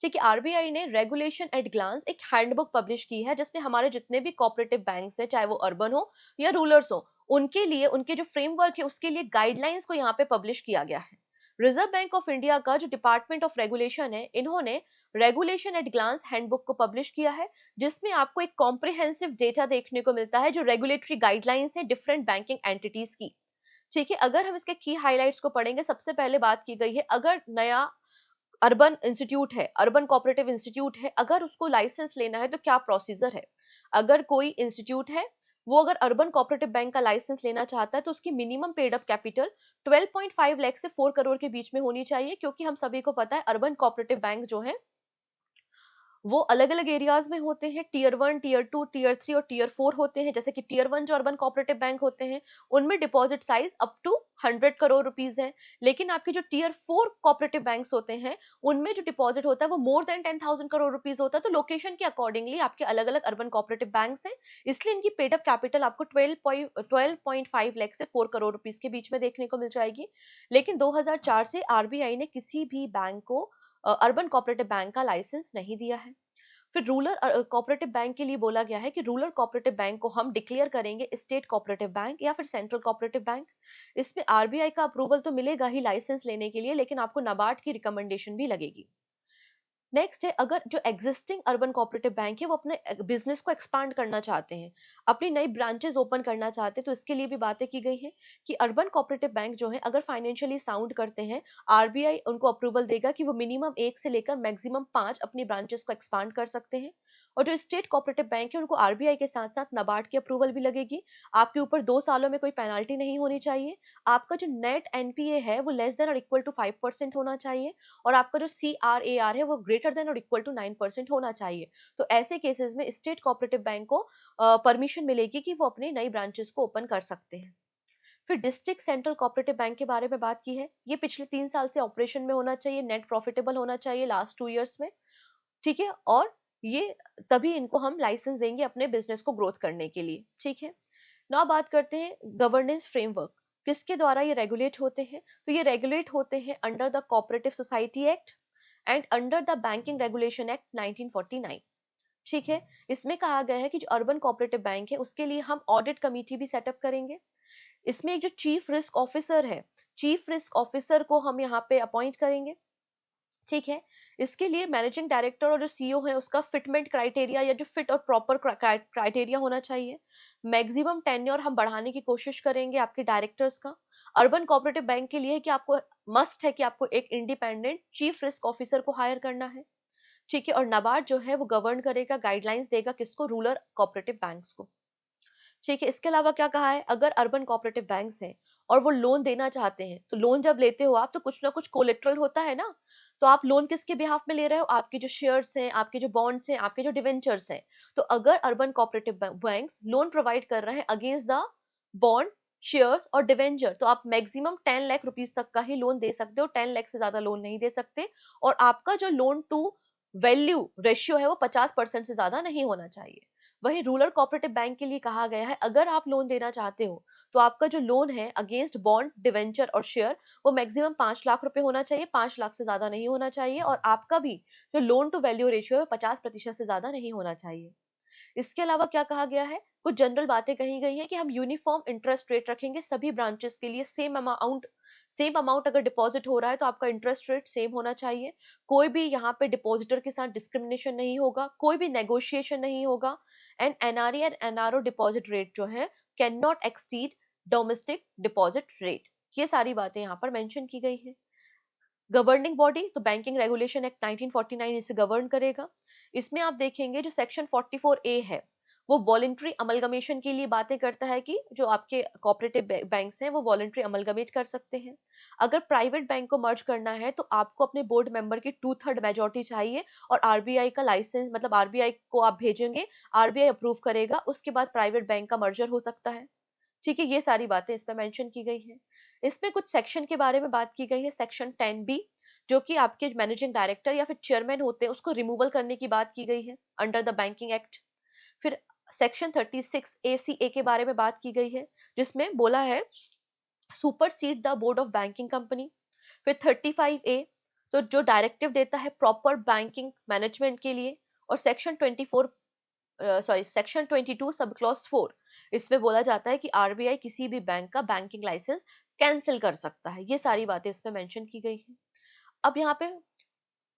ठीक है। आरबीआई ने रेगुलेशन एट ग्लांस एक हैंडबुक पब्लिश की है जिसमें हमारे जितने भी कोऑपरेटिव बैंक्स हैं, चाहे वो अर्बन हो या रूरल्स हो, उनके लिए उनके जो फ्रेमवर्क है उसके लिए गाइडलाइंस को यहाँ पे पब्लिश किया गया है। रिजर्व बैंक ऑफ इंडिया का जो डिपार्टमेंट ऑफ रेगुलेशन है, इन्होंने रेगुलेशन एट ग्लांस हैंडबुक को पब्लिश किया है, जिसमें आपको एक कॉम्प्रिहेंसिव डेटा देखने को मिलता है जो रेगुलेटरी गाइडलाइंस है डिफरेंट बैंकिंग एंटिटीज की। ठीक है। अगर हम इसके की हाइलाइट्स को पढ़ेंगे, सबसे पहले बात की गई है अगर नया अर्बन इंस्टीट्यूट है, अर्बन कोऑपरेटिव इंस्टीट्यूट है, अगर उसको लाइसेंस लेना है तो क्या प्रोसीजर है। अगर कोई इंस्टीट्यूट है वो अगर अर्बन कोऑपरेटिव बैंक का लाइसेंस लेना चाहता है तो उसकी minimum paid up capital 12.5 lakh से 4 करोड़ के बीच में होनी चाहिए, क्योंकि हम सभी को पता है अर्बन कोऑपरेटिव बैंक जो है वो अलग अलग एरियाज में होते हैं। टीयर 1, टीयर 2, टीयर 3 और टीयर 4 होते हैं। जैसे कि टीयर 1 जो अर्बन कोऑपरेटिव बैंक होते हैं उनमें deposit size up to 100 crore rupees है। लेकिन आपके जो टीयर 4 कोऑपरेटिव बैंक्स होते हैं उनमें जो डिपॉजिट होता है वो मोर देन 10,000 करोड़ रुपीस होता है। तो लोकेशन के अकॉर्डिंगली आपके अलग अलग अर्बन कोऑपरेटिव बैंक्स हैं, इसलिए इनकी पेड अप कैपिटल आपको 12.5 लाख से 4 करोड़ रुपीस के बीच में देखने को मिल जाएगी। लेकिन 2004 से आरबीआई ने किसी भी बैंक को अर्बन कोऑपरेटिव बैंक का लाइसेंस नहीं दिया है। फिर रूरल कोऑपरेटिव बैंक के लिए बोला गया है कि रूरल कोऑपरेटिव बैंक को हम डिक्लेयर करेंगे स्टेट कोऑपरेटिव बैंक या फिर सेंट्रल कोऑपरेटिव बैंक। इसमें आरबीआई का अप्रूवल तो मिलेगा ही लाइसेंस लेने के लिए, लेकिन आपको नाबार्ड की रिकमेंडेशन भी लगेगी। नेक्स्ट है अगर जो एग्जिस्टिंग अर्बन कोऑपरेटिव बैंक है वो अपने बिजनेस को एक्सपांड करना चाहते हैं, अपनी नई ब्रांचेस ओपन करना चाहते हैं, तो इसके लिए भी बातें की गई हैं कि अर्बन कोऑपरेटिव बैंक जो है अगर फाइनेंशियली साउंड करते हैं, आरबीआई उनको अप्रूवल देगा कि वो मिनिमम 1 से लेकर मैक्सिमम 5 अपनी ब्रांचेस को एक्सपांड कर सकते हैं। और जो स्टेट कोऑपरेटिव बैंक है उनको आरबीआई के साथ साथ नाबार्ड की अप्रूवल भी लगेगी। आपके ऊपर 2 सालों में कोई पेनाल्टी नहीं होनी चाहिए। आपका जो नेट एनपीए है वो लेस देन और इक्वल टू 5% होना चाहिए, और आपका जो CRAR है वो ग्रेटर देन और इक्वल टू 9% होना चाहिए। तो ऐसे केसेस में स्टेट कोऑपरेटिव बैंक को परमिशन मिलेगी कि वो अपनी नई ब्रांचेस को ओपन कर सकते हैं। फिर डिस्ट्रिक्ट सेंट्रल कोऑपरेटिव बैंक के बारे में बात की है। ये पिछले 3 साल से ऑपरेशन में होना चाहिए, नेट प्रॉफिटेबल होना चाहिए लास्ट 2 ईयर्स में। ठीक है। और ये तभी इनको हम लाइसेंस देंगे अपने बिजनेस को ग्रोथ करने के लिए। ठीक है। now बात करते हैं गवर्नेंस फ्रेमवर्क, किसके द्वारा ये रेगुलेट होते हैं? तो ये रेगुलेट होते हैं under the cooperative society act and under the banking regulation act 1949। ठीक है, इसमें कहा गया है कि जो अर्बन कोऑपरेटिव बैंक है उसके लिए हम ऑडिट कमेटी भी सेटअप करेंगे। इसमें एक जो चीफ रिस्क ऑफिसर है, चीफ रिस्क ऑफिसर को हम यहाँ पे अपॉइंट करेंगे। ठीक है, इसके लिए मैनेजिंग डायरेक्टर और जो सीईओ है उसका फिटमेंट क्राइटेरिया या जो फिट और प्रॉपर क्राइटेरिया होना चाहिए। मैक्सिमम टेन्योर हम बढ़ाने की कोशिश करेंगे आपके डायरेक्टर्स का। अर्बन कोऑपरेटिव बैंक के लिए कि आपको मस्ट है कि आपको एक इंडिपेंडेंट चीफ रिस्क ऑफिसर को हायर करना है। ठीक है, और नाबार्ड जो है वो गवर्न करेगा, गाइडलाइंस देगा किसको? रूरल कोऑपरेटिव बैंक्स को। ठीक है, इसके अलावा क्या कहा है, अगर अर्बन कोऑपरेटिव बैंक्स हैं और वो लोन देना चाहते हैं, तो लोन जब लेते हो आप तो कुछ ना कुछ कोलेटरल होता है ना। तो आप लोन किसके बिहाफ में ले रहे हो? आपके जो शेयर्स हैं, आपके जो बॉन्ड्स हैं, आपके जो डिवेंचर्स हैं। तो अगर urban cooperative banks loan provide कर रहे हैं अगेंस्ट द बॉन्ड, शेयर्स और डिवेंचर, तो आप मैक्सिमम 10 लाख रुपीज तक का ही लोन दे सकते हो, 10 लाख से ज्यादा लोन नहीं दे सकते। और आपका जो लोन टू वैल्यू रेशियो है वो 50% से ज्यादा नहीं होना चाहिए। वही रूरल कोऑपरेटिव बैंक के लिए कहा गया है, अगर आप लोन देना चाहते हो तो आपका जो लोन है अगेंस्ट बॉन्ड, डिवेंचर और शेयर वो मैक्सिमम 5 लाख रुपए होना चाहिए, 5 लाख से ज्यादा नहीं होना चाहिए। और आपका भी जो लोन टू वैल्यू रेशियो है 50% से ज्यादा नहीं होना चाहिए। इसके अलावा क्या कहा गया है, कुछ जनरल बातें कही गई हैं कि हम यूनिफॉर्म इंटरेस्ट रेट रखेंगे सभी ब्रांचेस के लिए। सेम अमाउंट अगर डिपॉजिट हो रहा है तो आपका इंटरेस्ट रेट सेम होना चाहिए। कोई भी यहाँ पे डिपॉजिटर के साथ डिस्क्रिमिनेशन नहीं होगा, कोई भी नेगोशिएशन नहीं होगा। And NRE and NRO deposit rate जो है can not exceed domestic deposit rate. ये सारी बातें यहाँ पर मेंशन की गई है। गवर्निंग बॉडी तो बैंकिंग रेगुलेशन एक्ट 1949 इसे गवर्न करेगा। इसमें आप देखेंगे जो सेक्शन 44A है वो वॉलेंट्री अमलगमेशन के लिए बातें करता है कि जो आपके कोऑपरेटिव बैंक्स हैं वो वॉलेंट्री अमलगमेट कर सकते हैं। अगर प्राइवेट बैंक को मर्ज करना है तो आपको अपने बोर्ड मेंबर की 2/3 मेजोरिटी चाहिए और आरबीआई का लाइसेंस, मतलब आरबीआई को आप भेजेंगे, आरबीआई अप्रूव करेगा, उसके बाद प्राइवेट बैंक का मर्जर हो सकता है। ठीक है, ये सारी बातें इसमें मेंशन की गई हैं। इसमें कुछ सेक्शन के बारे में बात की गई है, सेक्शन 10B, जो कि आपके मैनेजिंग डायरेक्टर या फिर चेयरमैन होते हैं उसको रिमूवल करने की बात की गई है अंडर द बैंकिंग एक्ट। फिर सेक्शन 36ACA के बारे में बात की गई है, जिसमें बोला है supersede the board of banking company. फिर 35A तो जो डायरेक्टिव देता है प्रॉपर बैंकिंग मैनेजमेंट के लिए। और सेक्शन 22 सब क्लॉज 4, इसमें बोला जाता है कि आरबीआई किसी भी बैंक का बैंकिंग लाइसेंस कैंसिल कर सकता है। ये सारी बातें इसमें मेंशन की गई है। अब यहाँ पे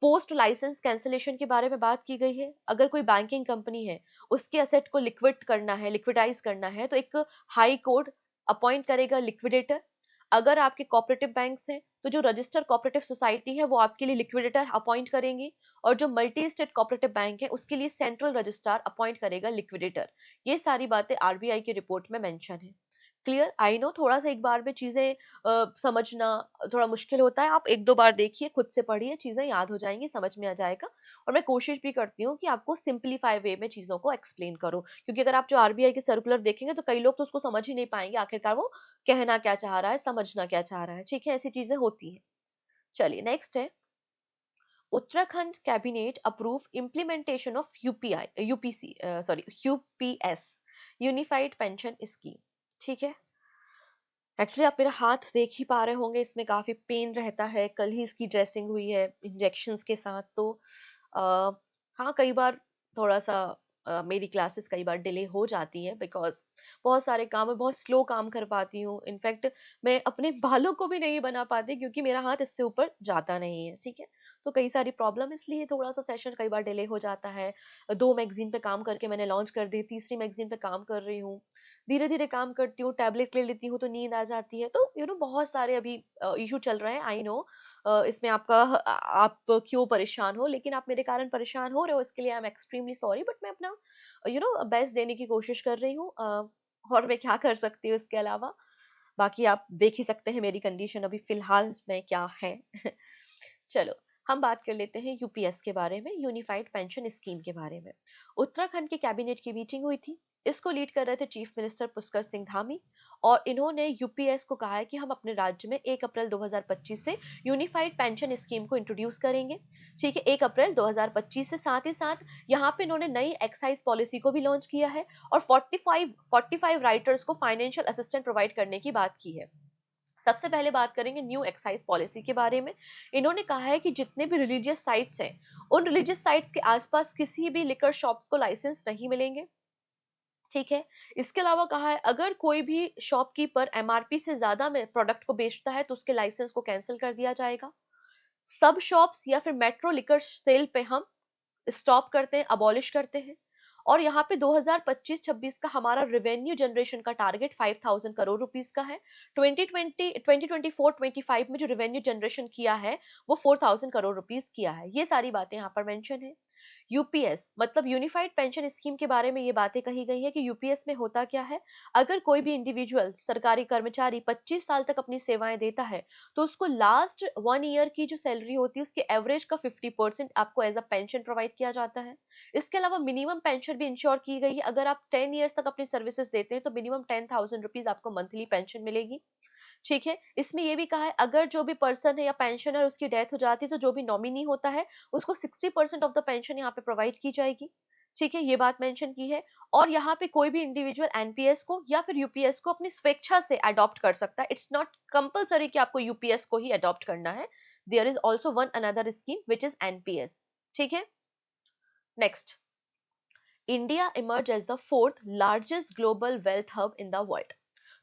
पोस्ट लाइसेंस कैंसिलेशन के बारे में बात की गई है। अगर कोई बैंकिंग कंपनी है उसके असेट को लिक्विड करना है, लिक्विडाइज करना है, तो एक हाई कोर्ट अपॉइंट करेगा लिक्विडेटर। अगर आपके कोऑपरेटिव बैंक्स हैं तो जो रजिस्टर कोऑपरेटिव सोसाइटी है वो आपके लिए लिक्विडेटर अपॉइंट करेंगी। और जो मल्टी स्टेट कोऑपरेटिव बैंक है उसके लिए सेंट्रल रजिस्ट्रार अपॉइंट करेगा लिक्विडेटर। ये सारी बातें आरबीआई की रिपोर्ट में मेंशन है। क्लियर? आई नो थोड़ा सा एक बार में चीजें समझना थोड़ा मुश्किल होता है। आप 1-2 बार देखिए, खुद से पढ़िए, चीज़ें याद हो जाएँगी, समझ में आ जाएगा। और मैं कोशिश भी करती हूँ कि आपको सिम्प्लीफाई वे में चीज़ों को एक्सप्लेन करूँ। क्योंकि अगर आप जो आरबीआई के सर्कुलर देखेंगे तो कई लोग तो उसको समझ ही नहीं पाएँगे आखिरकार वो कहना क्या चाह रहा है, समझना क्या चाह रहा है। ठीक है? ऐसी चीज़ें होती हैं। चलिए नेक्स्ट है, Uttarakhand cabinet approve implementation of UPS, unified pension scheme. ठीक है? एक्चुअली आप मेरा हाथ देख ही पा रहे होंगे, इसमें काफ़ी पेन रहता है, कल ही इसकी ड्रेसिंग हुई है इंजेक्शंस के साथ। तो अ, हाँ, कई बार थोड़ा-सा मेरी क्लासेस कई बार डिले हो जाती हैं बिकॉज़ बहुत सारे काम है, बहुत स्लो काम कर पाती हूँ। इनफैक्ट मैं अपने बालों को भी नहीं बना पाती क्योंकि मेरा हाथ इससे ऊपर जाता नहीं है, ठीक है? तो कई सारी प्रॉब्लम इसलिए थोड़ा-सा सेशन कई बार डिले हो जाता है। 2 मैगज़ीन पे काम करके मैंने लॉन्च कर दी, तीसरी मैगज़ीन पे काम कर रही हूँ। धीरे-धीरे काम करती हूँ, टैबलेट ले लेती हूँ तो नींद आ जाती है। तो बहुत सारे अभी इश्यू चल रहे हैं, आई नो। इसमें आप क्यों परेशान हो, लेकिन आप मेरे कारण परेशान हो रहे हो, इसके लिए I am extremely sorry. But मैं अपना बेस्ट देने की कोशिश कर रही हूँ। और मैं क्या कर सकती हूँ इसके अलावा? बाकी आप देख ही सकते हैं मेरी कंडीशन अभी फ़िलहाल में क्या है। चलो, हम बात कर लेते हैं यूपीएस के बारे में, यूनिफाइड पेंशन स्कीम के बारे में। उत्तराखंड की कैबिनेट की मीटिंग हुई थी। इसको लीड कर रहे थे चीफ मिनिस्टर पुष्कर सिंह धामी, और इन्होंने यूपीएस को कहा है कि हम अपने राज्य में 1 अप्रैल 2025 से यूनिफाइड पेंशन स्कीम को इंट्रोड्यूस करेंगे। ठीक है, 1 अप्रैल 2025 से। साथ ही साथ यहाँ पे इन्होंने नई एक्साइज पॉलिसी को भी लॉन्च किया है, और 45 राइटर्स को फाइनेंशियल असिस्टेंट प्रोवाइड करने की बात की है। सबसे पहले बात करेंगे न्यू एक्साइज पॉलिसी के बारे में। इन्होंने कहा है कि जितने भी रिलीजियस साइट्स हैं, उन रिलीजियस साइट्स के आसपास किसी भी लिकर शॉप्स को लाइसेंस नहीं मिलेंगे। ठीक है, इसके अलावा कहा है अगर कोई भी शॉपकीपर एमआरपी से ज्यादा में प्रोडक्ट को बेचता है तो उसके लाइसेंस को कैंसिल कर दिया जाएगा। सब शॉप्स या फिर मेट्रो लिकर सेल पे हम स्टॉप करते हैं, अबॉलिश करते हैं। और यहाँ पे 2025-26 का हमारा रेवेन्यू जनरेशन का टारगेट 5000 करोड़ रुपीस का है। 2024-25 में जो रेवेन्यू जनरेशन किया है वो 4000 करोड़ रुपीस किया है। ये सारी बातें यहाँ पर मेंशन है। यूपीएस मतलब यूनिफाइड पेंशन स्कीम के बारे में ये बातें कही गई है कि यूपीएस में होता क्या है। अगर कोई भी इंडिविजुअल सरकारी कर्मचारी 25 साल तक अपनी सेवाएं देता है तो उसको लास्ट 1 ईयर की जो सैलरी होती है उसके एवरेज का 50% आपको एज अ पेंशन प्रोवाइड किया जाता है। इसके अलावा मिनिमम पेंशन भी इंश्योर की गई है। अगर आप 10 ईयर्स तक अपनी सर्विसेज देते हैं तो मिनिमम 10,000 रुपीज आपको मंथली पेंशन मिलेगी। ठीक है, इसमें ये भी कहा है अगर जो भी पर्सन है या पेंशनर उसकी डेथ हो जाती है तो जो भी नॉमिनी होता है उसको 60% ऑफ द पेंशन यहाँ पे प्रोवाइड की जाएगी। ठीक है, ये बात मेंशन की है। और यहाँ पे कोई भी इंडिविजुअल एनपीएस को या फिर यूपीएस को अपनी स्वेच्छा से अडॉप्ट कर सकता है। इट्स नॉट कंपलसरी कि आपको यूपीएस को ही अडॉप्ट करना है। There is also one another scheme which is NPS. ठीक है, next, India emerge as the fourth largest global wealth hub in the world.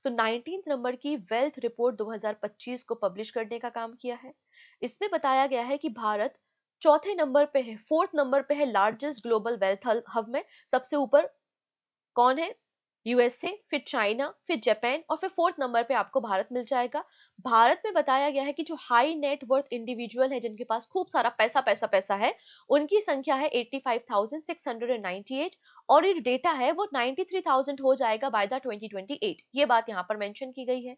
तो 19 नंबर की वेल्थ रिपोर्ट 2025 को पब्लिश करने का काम किया है। इसमें बताया गया है कि भारत चौथे नंबर पे है, फोर्थ नंबर पे है लार्जेस्ट ग्लोबल वेल्थ हब में। सबसे ऊपर कौन है? यूएसए, फिर चाइना, फिर जापान, और फिर फोर्थ नंबर पे आपको भारत मिल जाएगा। भारत में बताया गया है कि जो हाई नेट वर्थ इंडिविजुअल है जिनके पास खूब सारा पैसा पैसा पैसा है, उनकी संख्या है 85,698, और ये डेटा है वो 93,000 हो जाएगा बाय द 2028। ये बात यहाँ पर मेंशन की गई है।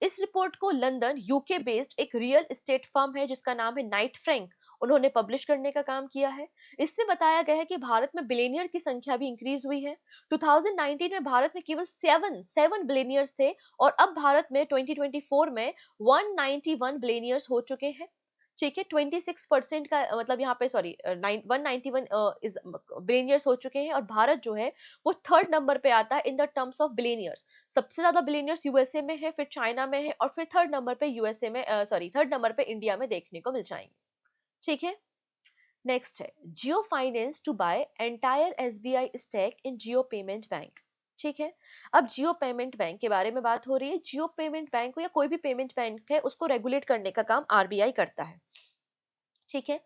इस रिपोर्ट को लंदन यूके बेस्ड एक रियल एस्टेट फर्म है जिसका नाम है नाइट फ्रैंक, उन्होंने पब्लिश करने का काम किया है। इसमें बताया गया है कि भारत में बिलियनियर की संख्या भी इंक्रीज हुई है। 2019 में भारत में केवल सेवन बिलियनियर्स थे, और अब भारत में 2024 में 191 बिलियनियर्स हो चुके हैं। ठीक है, 26% का मतलब यहाँ पे सॉरी 191 इज बिलियनियर्स हो चुके हैं, और भारत जो है वो थर्ड नंबर पे आता है in the terms of billionaires. सबसे ज्यादा बिलियनियर्स यूएसए में है, फिर चाइना में है, और फिर थर्ड नंबर पे यूएसए में थर्ड नंबर पे इंडिया में देखने को मिल जाएंगे। ठीक है, नेक्स्ट है Jio finance to buy entire SBI stake in Jio payment bank. ठीक है, अब जियो पेमेंट बैंक के बारे में बात हो रही है। जियो पेमेंट बैंक को या कोई भी पेमेंट बैंक है उसको रेगुलेट करने का काम आरबीआई करता है। ठीक है,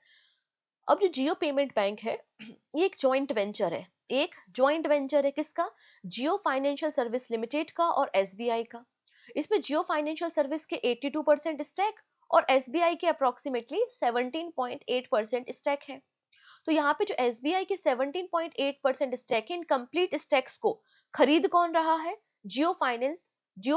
अब जो जियो पेमेंट बैंक है ये एक जॉइंट वेंचर है। एक जॉइंट वेंचर है किसका? जियो फाइनेंशियल सर्विस लिमिटेड का और एसबीआई का। इसमें जियो फाइनेंशियल सर्विस के 82% स्टैक और एसबीआई के अप्रोक्सीमेटली 17.8% स्टैक है। तो यहाँ पे जो एसबीआई के 17.8% स्टैक है, इन कंप्लीट स्टैक्स को खरीद कौन रहा है? जियो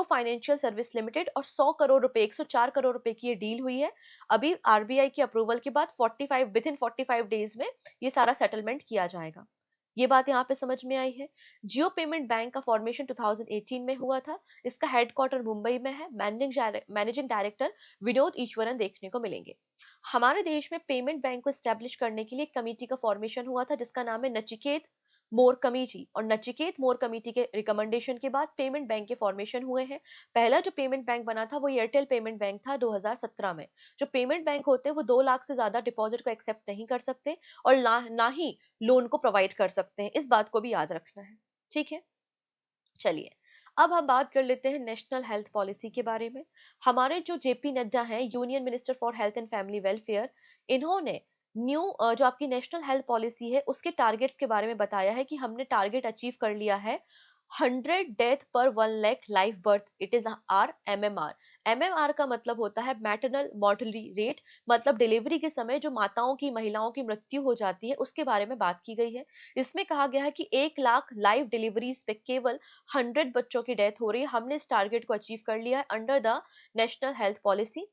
फाइनेंशियल सर्विस लिमिटेड, और 100 करोड़ रुपए 104 करोड़ रुपए की ये डील हुई है। अभी आरबीआई की अप्रूवल के बाद 45 विद इन 45 डेज में ये सारा सेटलमेंट किया जाएगा। ये बात यहाँ पे समझ में आई है। जियो पेमेंट बैंक का फॉर्मेशन 2018 में हुआ था। इसका हेडक्वार्टर मुंबई में है। मैनेजिंग डायरेक्टर विनोद ईश्वरन देखने को मिलेंगे। हमारे देश में पेमेंट बैंक को एस्टेब्लिश करने के लिए एक कमेटी का फॉर्मेशन हुआ था जिसका नाम है नचिकेत मोर कमेटी, और नचिकेत मोर कमेटी के रिकमेंडेशन के बाद पेमेंट बैंक के फॉर्मेशन हुए हैं। पहला जो पेमेंट बैंक बना था वो एयरटेल पेमेंट बैंक था 2017 में। जो पेमेंट बैंक होते हैं वो 2 लाख से ज्यादा डिपॉजिट को एक्सेप्ट नहीं कर सकते, और ना ही लोन को प्रोवाइड कर सकते हैं। इस बात को भी याद रखना है। ठीक है, चलिए अब हम बात कर लेते हैं नेशनल हेल्थ पॉलिसी के बारे में। हमारे जो जेपी नड्डा हैं, union minister for health and family welfare, इन्होंने न्यू जो आपकी नेशनल हेल्थ पॉलिसी है उसके टारगेट्स के बारे में बताया है कि हमने टारगेट अचीव कर लिया है 100 डेथ पर 1 lakh live birth. It is our MMR. MMR का मतलब होता है मैटरनल मॉर्टलिटी रेट, मतलब डिलीवरी के समय जो माताओं की महिलाओं की मृत्यु हो जाती है उसके बारे में बात की गई है। इसमें कहा गया है कि 1 लाख लाइव डिलीवरीज पे केवल 100 बच्चों की डेथ हो रही है। हमने इस टारगेट को अचीव कर लिया है under the national health policy.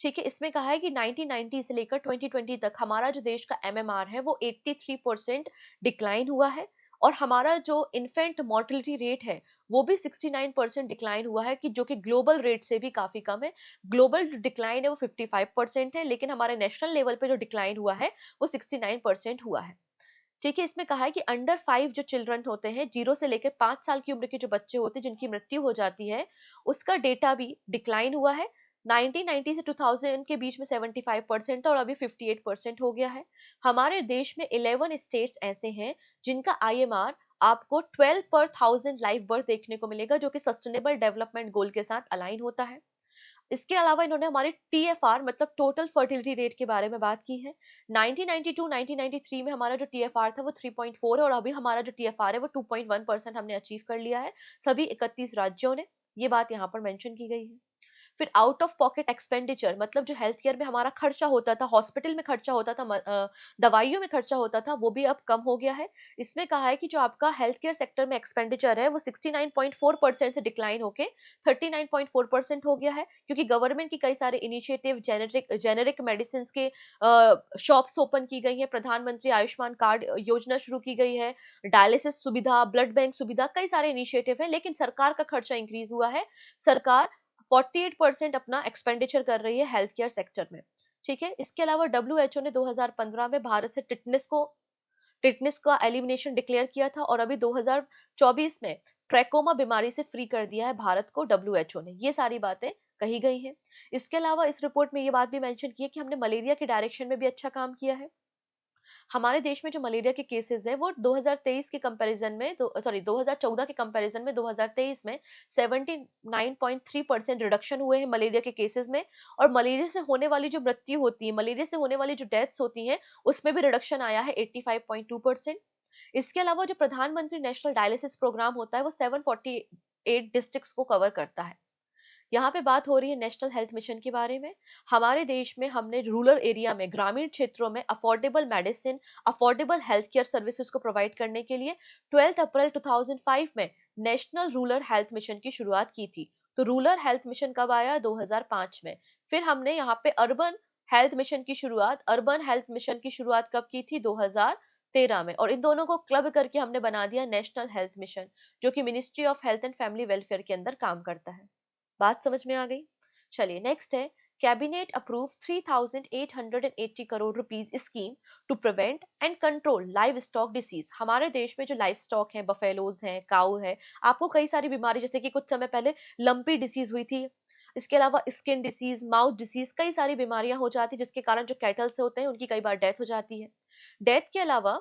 ठीक है, इसमें कहा है कि 1990 से लेकर 2020 तक हमारा जो देश का एमएमआर है वो 83% डिक्लाइन हुआ है, और हमारा जो इन्फेंट मोर्टेलिटी रेट है वो भी 69% डिक्लाइन हुआ है, कि जो कि ग्लोबल रेट से भी काफी कम है। ग्लोबल जो डिक्लाइन है वो 55% है, लेकिन हमारे नेशनल लेवल पे जो डिक्लाइन हुआ है वो 69% हुआ है। ठीक है, इसमें कहा है कि अंडर 5 जो चिल्ड्रन होते हैं, 0 से लेकर 5 साल की उम्र के जो बच्चे होते हैं जिनकी मृत्यु हो जाती है, उसका डेटा भी डिक्लाइन हुआ है। 1990 से 2000 के बीच में 75% था और अभी 58% हो गया है। हमारे देश में 11 स्टेट्स ऐसे हैं जिनका आईएमआर आपको 12 पर 1000 लाइव बर्थ देखने को मिलेगा, जो कि सस्टेनेबल डेवलपमेंट गोल के साथ अलाइन होता है। इसके अलावा इन्होंने हमारे टीएफआर मतलब टोटल फर्टिलिटी रेट के बारे में बात की है। 1992-1993 में हमारा जो टीएफआर था वो 3.4 है, और अभी हमारा जो टीएफआर है वो 2.1% हमने अचीव कर लिया है, सभी 31 राज्यों ने। ये बात यहाँ पर मेंशन की गई है। फिर आउट ऑफ पॉकेट एक्सपेंडिचर मतलब जो हेल्थ केयर में हमारा खर्चा होता था, हॉस्पिटल में खर्चा होता था, दवाइयों में खर्चा होता था, वो भी अब कम हो गया है। इसमें कहा है कि जो आपका हेल्थ केयर सेक्टर में एक्सपेंडिचर है वो 69.4% से डिक्लाइन होके 39.4% हो गया है, क्योंकि गवर्नमेंट की कई सारे इनिशिएटिव, जेनेरिक जेनेरिक मेडिसिन के शॉप्स ओपन की गई है, प्रधानमंत्री आयुष्मान कार्ड योजना शुरू की गई है, डायलिसिस सुविधा, ब्लड बैंक सुविधा, कई सारे इनिशिएटिव है, लेकिन सरकार का खर्चा इंक्रीज हुआ है। सरकार 48% अपना एक्सपेंडिचर कर रही है हेल्थ केयर सेक्टर में। ठीक है, इसके अलावा डब्ल्यूएचओ ने 2015 में भारत से टिटनेस का एलिमिनेशन डिक्लेयर किया था, और अभी 2024 में ट्रैकोमा बीमारी से फ्री कर दिया है भारत को डब्ल्यूएचओ ने। ये सारी बातें कही गई हैं। इसके अलावा इस रिपोर्ट में ये बात भी मेंशन की है कि हमने मलेरिया के डायरेक्शन में भी अच्छा काम किया है। हमारे देश में जो मलेरिया के केसेस हैं वो 2023 के कंपैरिजन में 2014 के कंपैरिजन में 2023 में 79.3% रिडक्शन हुए हैं मलेरिया के केसेस में, और मलेरिया से होने वाली जो मृत्यु होती है, मलेरिया से होने वाली जो डेथ्स होती हैं, उसमें भी रिडक्शन आया है 85.2%। इसके अलावा जो प्रधानमंत्री नेशनल डायलिसिस प्रोग्राम होता है वो 748 डिस्ट्रिक्ट्स को कवर करता है। यहाँ पे बात हो रही है नेशनल हेल्थ मिशन के बारे में। हमारे देश में हमने रूरल एरिया में, ग्रामीण क्षेत्रों में affordable medicine, affordable health care services को प्रोवाइड करने के लिए 12 अप्रैल 2005 में नेशनल रूरल हेल्थ मिशन की शुरुआत की थी। तो रूरल हेल्थ मिशन कब आया? 2005 में। फिर हमने यहाँ पे अर्बन हेल्थ मिशन की शुरुआत कब की थी? 2013 में, और इन दोनों को क्लब करके हमने बना दिया नेशनल हेल्थ मिशन, जो कि ministry of health and family welfare के अंदर काम करता है। बात समझ में आ गई? चलिए नेक्स्ट है, cabinet approve 3880 crore rupees scheme to prevent and control livestock disease. हमारे देश में जो लाइव स्टॉक है, बफेलोज हैं, काऊ है, आपको कई सारी बीमारी, जैसे कि कुछ समय पहले लंपी डिसीज हुई थी, इसके अलावा स्किन डिसीज, माउथ डिसीज, कई सारी बीमारियां हो जाती जिसके कारण जो कैटल से होते हैं उनकी कई बार डेथ हो जाती है। डेथ के अलावा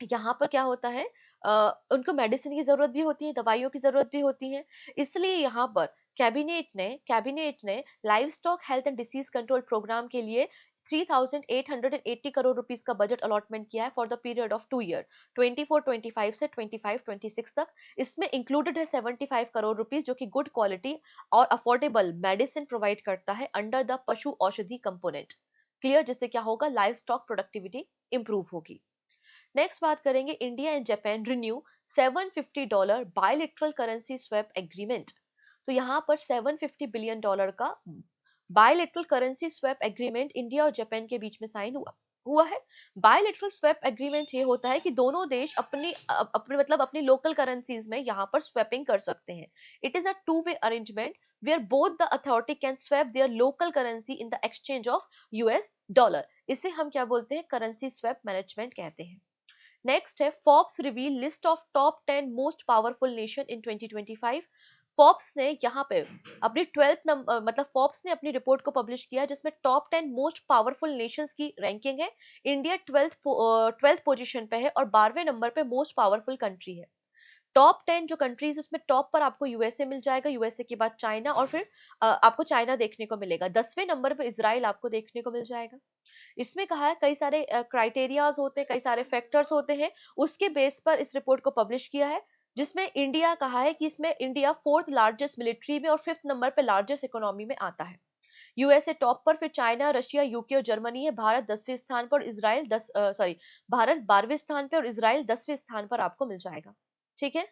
यहाँ पर क्या होता है, उनको मेडिसिन की ज़रूरत भी होती है, दवाइयों की ज़रूरत भी होती है। इसलिए यहाँ पर कैबिनेट ने livestock health and disease control programme के लिए 3880 करोड़ रुपीस का बजट अलॉटमेंट किया है for the period of 2 year, 24-25 से 25-26 तक। इसमें इंक्लूडेड है 75 करोड़ रुपीस, जो कि गुड क्वालिटी और अफोर्डेबल मेडिसिन प्रोवाइड करता है अंडर द पशु औषधि कंपोनेंट। क्लियर? जिससे क्या होगा, लाइव स्टॉक प्रोडक्टिविटी इंप्रूव होगी। नेक्स्ट बात करेंगे, India and Japan renew $750 बायलिटरल currency swap agreement. तो यहाँ पर $750 बिलियन का बायलिटरल करेंसी स्वैप एग्रीमेंट इंडिया और जापान के बीच में साइन हुआ हुआ है। बायलिटरल स्वैप एग्रीमेंट ये होता है कि दोनों देश अपनी लोकल करेंसीज में यहाँ पर स्वैपिंग कर सकते हैं। It is a two way arrangement where both the authority can swap their local currency in the exchange of US dollar. इसे हम क्या बोलते हैं? करेंसी स्वैप मैनेजमेंट कहते हैं। नेक्स्ट है, Forbes reveal list of top 10 most powerful nation in 2025। Forbes ने यहाँ पे अपनी 12th नंबर फोर्ब्स ने अपनी रिपोर्ट को पब्लिश किया जिसमें टॉप 10 मोस्ट पावरफुल नेशंस की रैंकिंग है। इंडिया 12th पोजीशन पे है और 12वें नंबर पे मोस्ट पावरफुल कंट्री है। टॉप 10 जो कंट्रीज, उसमें टॉप पर आपको यूएसए मिल जाएगा, यूएसए के बाद चाइना, और फिर आपको चाइना देखने को मिलेगा। 10वें नंबर पे इसराइल आपको देखने को मिल जाएगा। इसमें कहा है कई सारे क्राइटेरियाज होते हैं, कई सारे फैक्टर्स होते हैं, उसके बेस पर इस रिपोर्ट को पब्लिश किया है, जिसमें इंडिया कहा है कि इसमें इंडिया 4th लार्जेस्ट मिलिट्री में और 5th नंबर पे लार्जेस्ट इकोनॉमी में आता है। यूएसए टॉप पर, फिर चाइना, रशिया, यूके और जर्मनी है। भारत 10वें स्थान पर, भारत 12वें स्थान पर और इसराइल 10वें स्थान पर आपको मिल जाएगा। ठीक है,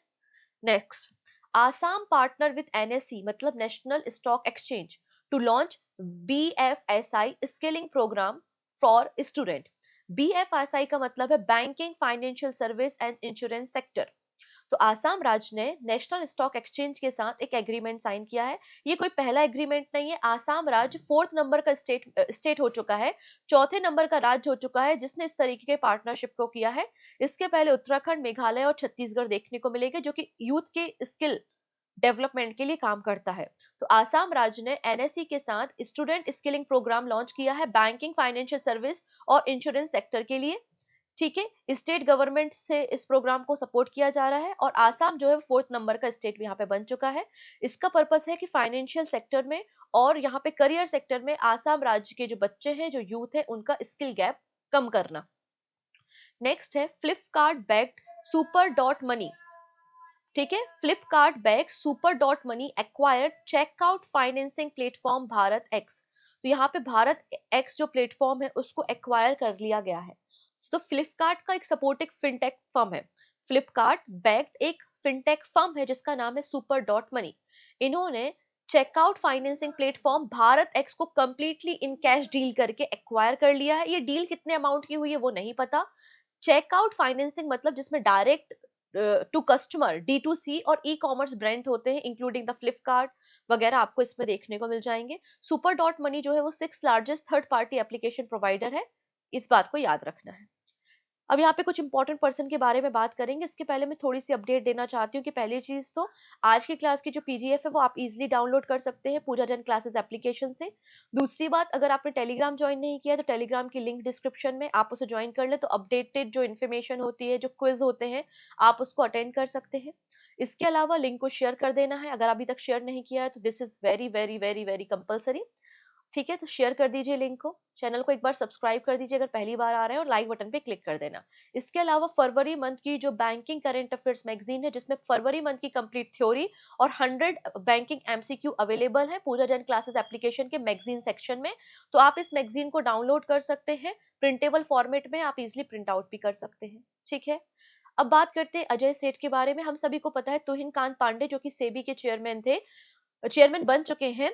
next, Assam partner with NSE मतलब national stock exchange to launch BFSI skilling programme for student. BFSI का मतलब है banking, financial service and insurance sector. तो आसाम राज्य ने नेशनल स्टॉक एक्सचेंज के साथ एक एग्रीमेंट साइन किया है। ये कोई पहला एग्रीमेंट नहीं है। आसाम राज्य 4th नंबर का स्टेट हो चुका है, चौथे नंबर का राज्य हो चुका है जिसने इस तरीके के पार्टनरशिप को किया है। इसके पहले उत्तराखंड, मेघालय और छत्तीसगढ़ देखने को मिलेगा जो कि यूथ के स्किल डेवलपमेंट के लिए काम करता है। तो आसाम राज्य ने एनएससी के साथ स्टूडेंट स्किलिंग प्रोग्राम लॉन्च किया है बैंकिंग, फाइनेंशियल सर्विस और इंश्योरेंस सेक्टर के लिए। ठीक है, स्टेट गवर्नमेंट से इस प्रोग्राम को सपोर्ट किया जा रहा है और आसाम जो है 4th नंबर का स्टेट यहाँ पे बन चुका है। इसका पर्पस है कि फाइनेंशियल सेक्टर में और यहाँ पे करियर सेक्टर में आसाम राज्य के जो बच्चे हैं, जो यूथ है, उनका स्किल गैप कम करना। नेक्स्ट है Flipkart backed super dot money. ठीक है, Flipkart backed super dot money acquired checkout financing platform Bharat X. तो यहाँ पे भारत एक्स जो प्लेटफॉर्म है उसको एक्वायर कर लिया गया है। तो फ्लिपकार्ट का एक सपोर्टिंग फिनटेक फर्म है। फ्लिपकार्ट बैग्ड एक फिनटेक फर्म है जिसका नाम है सुपर डॉट मनी। इन्होंने checkout financing platform Bharat X को कंप्लीटली इन कैश डील करके एक्वायर कर लिया है। ये डील कितने अमाउंट की हुई है वो नहीं पता। चेकआउट फाइनेंसिंग मतलब जिसमें डायरेक्ट टू कस्टमर D2C और ई कॉमर्स ब्रांड होते हैं इंक्लूडिंग द फ्लिपकार्ट वगैरह आपको इसमें देखने को मिल जाएंगे। सुपर डॉट मनी जो है वो 6th largest third party application provider है, इस बात को याद रखना है। अब यहाँ पे कुछ इंपॉर्टेंट पर्सन के बारे में बात करेंगे। इसके पहले मैं थोड़ी सी अपडेट देना चाहती हूँ कि पहली चीज तो आज की क्लास की जो पीजीएफ है वो आप इजीली डाउनलोड कर सकते हैं पूजा जैन क्लासेस एप्लीकेशन से। दूसरी बात, अगर आपने टेलीग्राम ज्वाइन नहीं किया तो टेलीग्राम की लिंक डिस्क्रिप्शन में, आप उसे ज्वाइन कर ले तो अपडेटेड जो इन्फॉर्मेशन होती है, जो क्विज होते हैं, आप उसको अटेंड कर सकते हैं। इसके अलावा लिंक को शेयर कर देना है, अगर अभी तक शेयर नहीं किया है तो this is very very very very compulsory. ठीक है, तो शेयर कर दीजिए लिंक को, चैनल को एक बार सब्सक्राइब कर दीजिए अगर पहली बार आ रहे हैं और लाइक बटन पे क्लिक कर देना। इसके अलावा फरवरी मंथ की जो बैंकिंग करंट अफेयर्स मैगजीन है जिसमें फरवरी मंथ की कंप्लीट थ्योरी और 100 बैंकिंग एमसीक्यू अवेलेबल है पूजा जैन क्लासेस एप्लीकेशन के मैगजीन सेक्शन में। तो आप इस मैगजीन को डाउनलोड कर सकते हैं प्रिंटेबल फॉर्मेट में, आप इजिली प्रिंट आउट भी कर सकते हैं। ठीक है, अब बात करते हैं अजय सेठ के बारे में। हम सभी को पता है तुहिन कांत पांडे जो कि सेबी के चेयरमैन थे, चेयरमैन बन चुके हैं,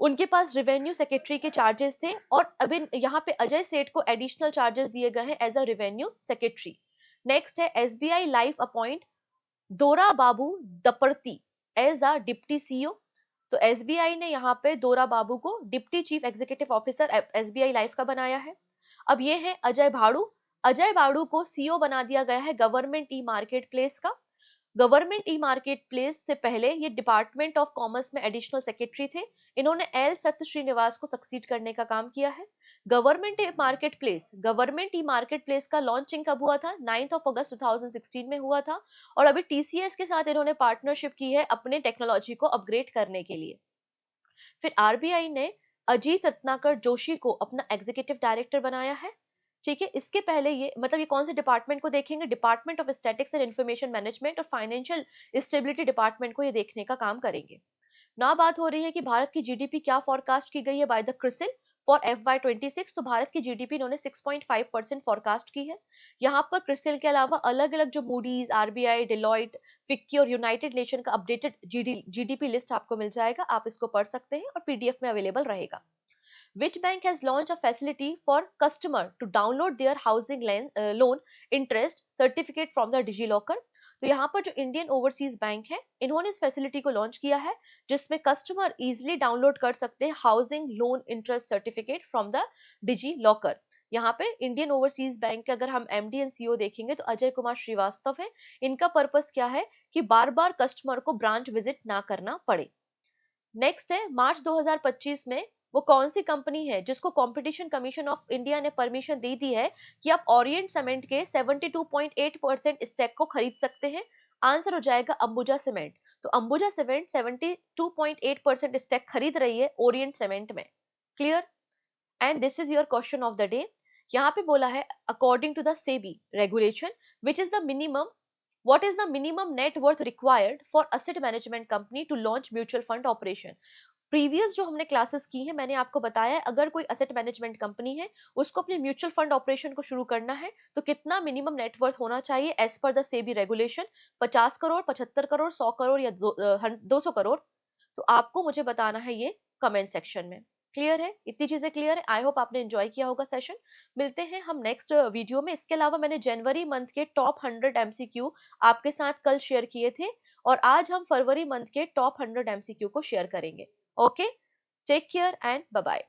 उनके पास रेवेन्यू सेक्रेटरी के चार्जेस थे और अभी यहाँ पे अजय सेठ को एडिशनल चार्जेस दिए गए हैं as a revenue secretary. Next है SBI life appoint Dora Babu Daparti as a deputy CEO. तो एसबीआई ने यहाँ पे दोरा बाबू को deputy chief executive officer SBI life का बनाया है। अब ये है अजय भाड़ू। अजय भाड़ू को सीईओ बना दिया गया है गवर्नमेंट ई मार्केट प्लेस का। गवर्नमेंट ई मार्केट प्लेस से पहले ये डिपार्टमेंट ऑफ कॉमर्स में एडिशनल सेक्रेटरी थे। इन्होंने एल सत्य श्रीनिवास को सक्सीड करने का काम किया है। गवर्नमेंट ई मार्केट प्लेस का लॉन्चिंग कब हुआ था? 9 अगस्त 2016 में हुआ था और अभी टीसीएस के साथ इन्होंने पार्टनरशिप की है अपने टेक्नोलॉजी को अपग्रेड करने के लिए। फिर आरबीआई ने अजीत रत्नाकर जोशी को अपना एग्जीक्यूटिव डायरेक्टर बनाया है। ठीक है, इसके पहले ये मतलब ये कौन से डिपार्टमेंट को देखेंगे? Department of statics and information management और फाइनेंशियल स्टेबिलिटी डिपार्टमेंट को ये देखने का काम करेंगे। ना बात हो रही है कि भारत की जीडीपी क्या फोरकास्ट की गई है by the CRISIL for FY26। तो भारत की जीडीपी इन्होंने 6.5% फोरकास्ट की है। यहाँ पर क्रिसिल के अलावा अलग अलग जो मूडीज, आरबीआई, डिलॉइट, फिक्की और यूनाइटेड नेशन का अपडेटेड जीडीपी लिस्ट आपको मिल जाएगा, आप इसको पढ़ सकते हैं और पीडीएफ में अवेलेबल रहेगा। Which bank has launched a facility for customer to download their housing loan interest certificate from the DigiLocker? तो यहाँ पर जो इंडियन ओवरसीज बैंक है इन्होंने इस फैसिलिटी को लॉन्च किया है जिसमें कस्टमर इजीली डाउनलोड कर सकते हैं housing loan interest certificate from the DigiLocker. यहाँ पे इंडियन ओवरसीज बैंक के अगर हम एमडी एंड सीईओ देखेंगे तो अजय कुमार श्रीवास्तव है। इनका पर्पस क्या है कि बार बार कस्टमर को ब्रांच विजिट ना करना पड़े। नेक्स्ट है मार्च 2025 में वो कौन सी कंपनी है जिसको कंपटीशन कमीशन ऑफ इंडिया ने परमिशन दे दी है कि आप ओरिएंट सीमेंट के 72.8% स्टैक को खरीद सकते हैं? आंसर हो जाएगा अंबुजा सीमेंट। तो अंबुजा सीमेंट 72.8% स्टैक खरीद रही है ओरिएंट सीमेंट में। Clear? And this is your question of the day. यहाँ पे बोला है according to the SEBI regulation which is the minimum what is the minimum net worth required for asset management company to launch mutual fund operation? Previous जो हमने classes की है मैंने आपको बताया है अगर कोई असेट मैनेजमेंट कंपनी है उसको अपनी म्यूचुअल फंड ऑपरेशन को शुरू करना है तो कितना मिनिमम नेटवर्थ होना चाहिए as per the SEBI regulation? 50 crore, 75 crore, 100 crore या 200 करोड़? तो आपको मुझे बताना है ये कमेंट सेक्शन में। क्लियर है? इतनी चीजें क्लियर है? आई होप आपने एंजॉय किया होगा सेशन। मिलते हैं हम नेक्स्ट वीडियो में। इसके अलावा मैंने जनवरी मंथ के टॉप 100 एमसीक्यू आपके साथ कल शेयर किए थे, और आज हम फरवरी मंथ के टॉप 100 एमसीक्यू को शेयर करेंगे। Okay, take care and bye bye.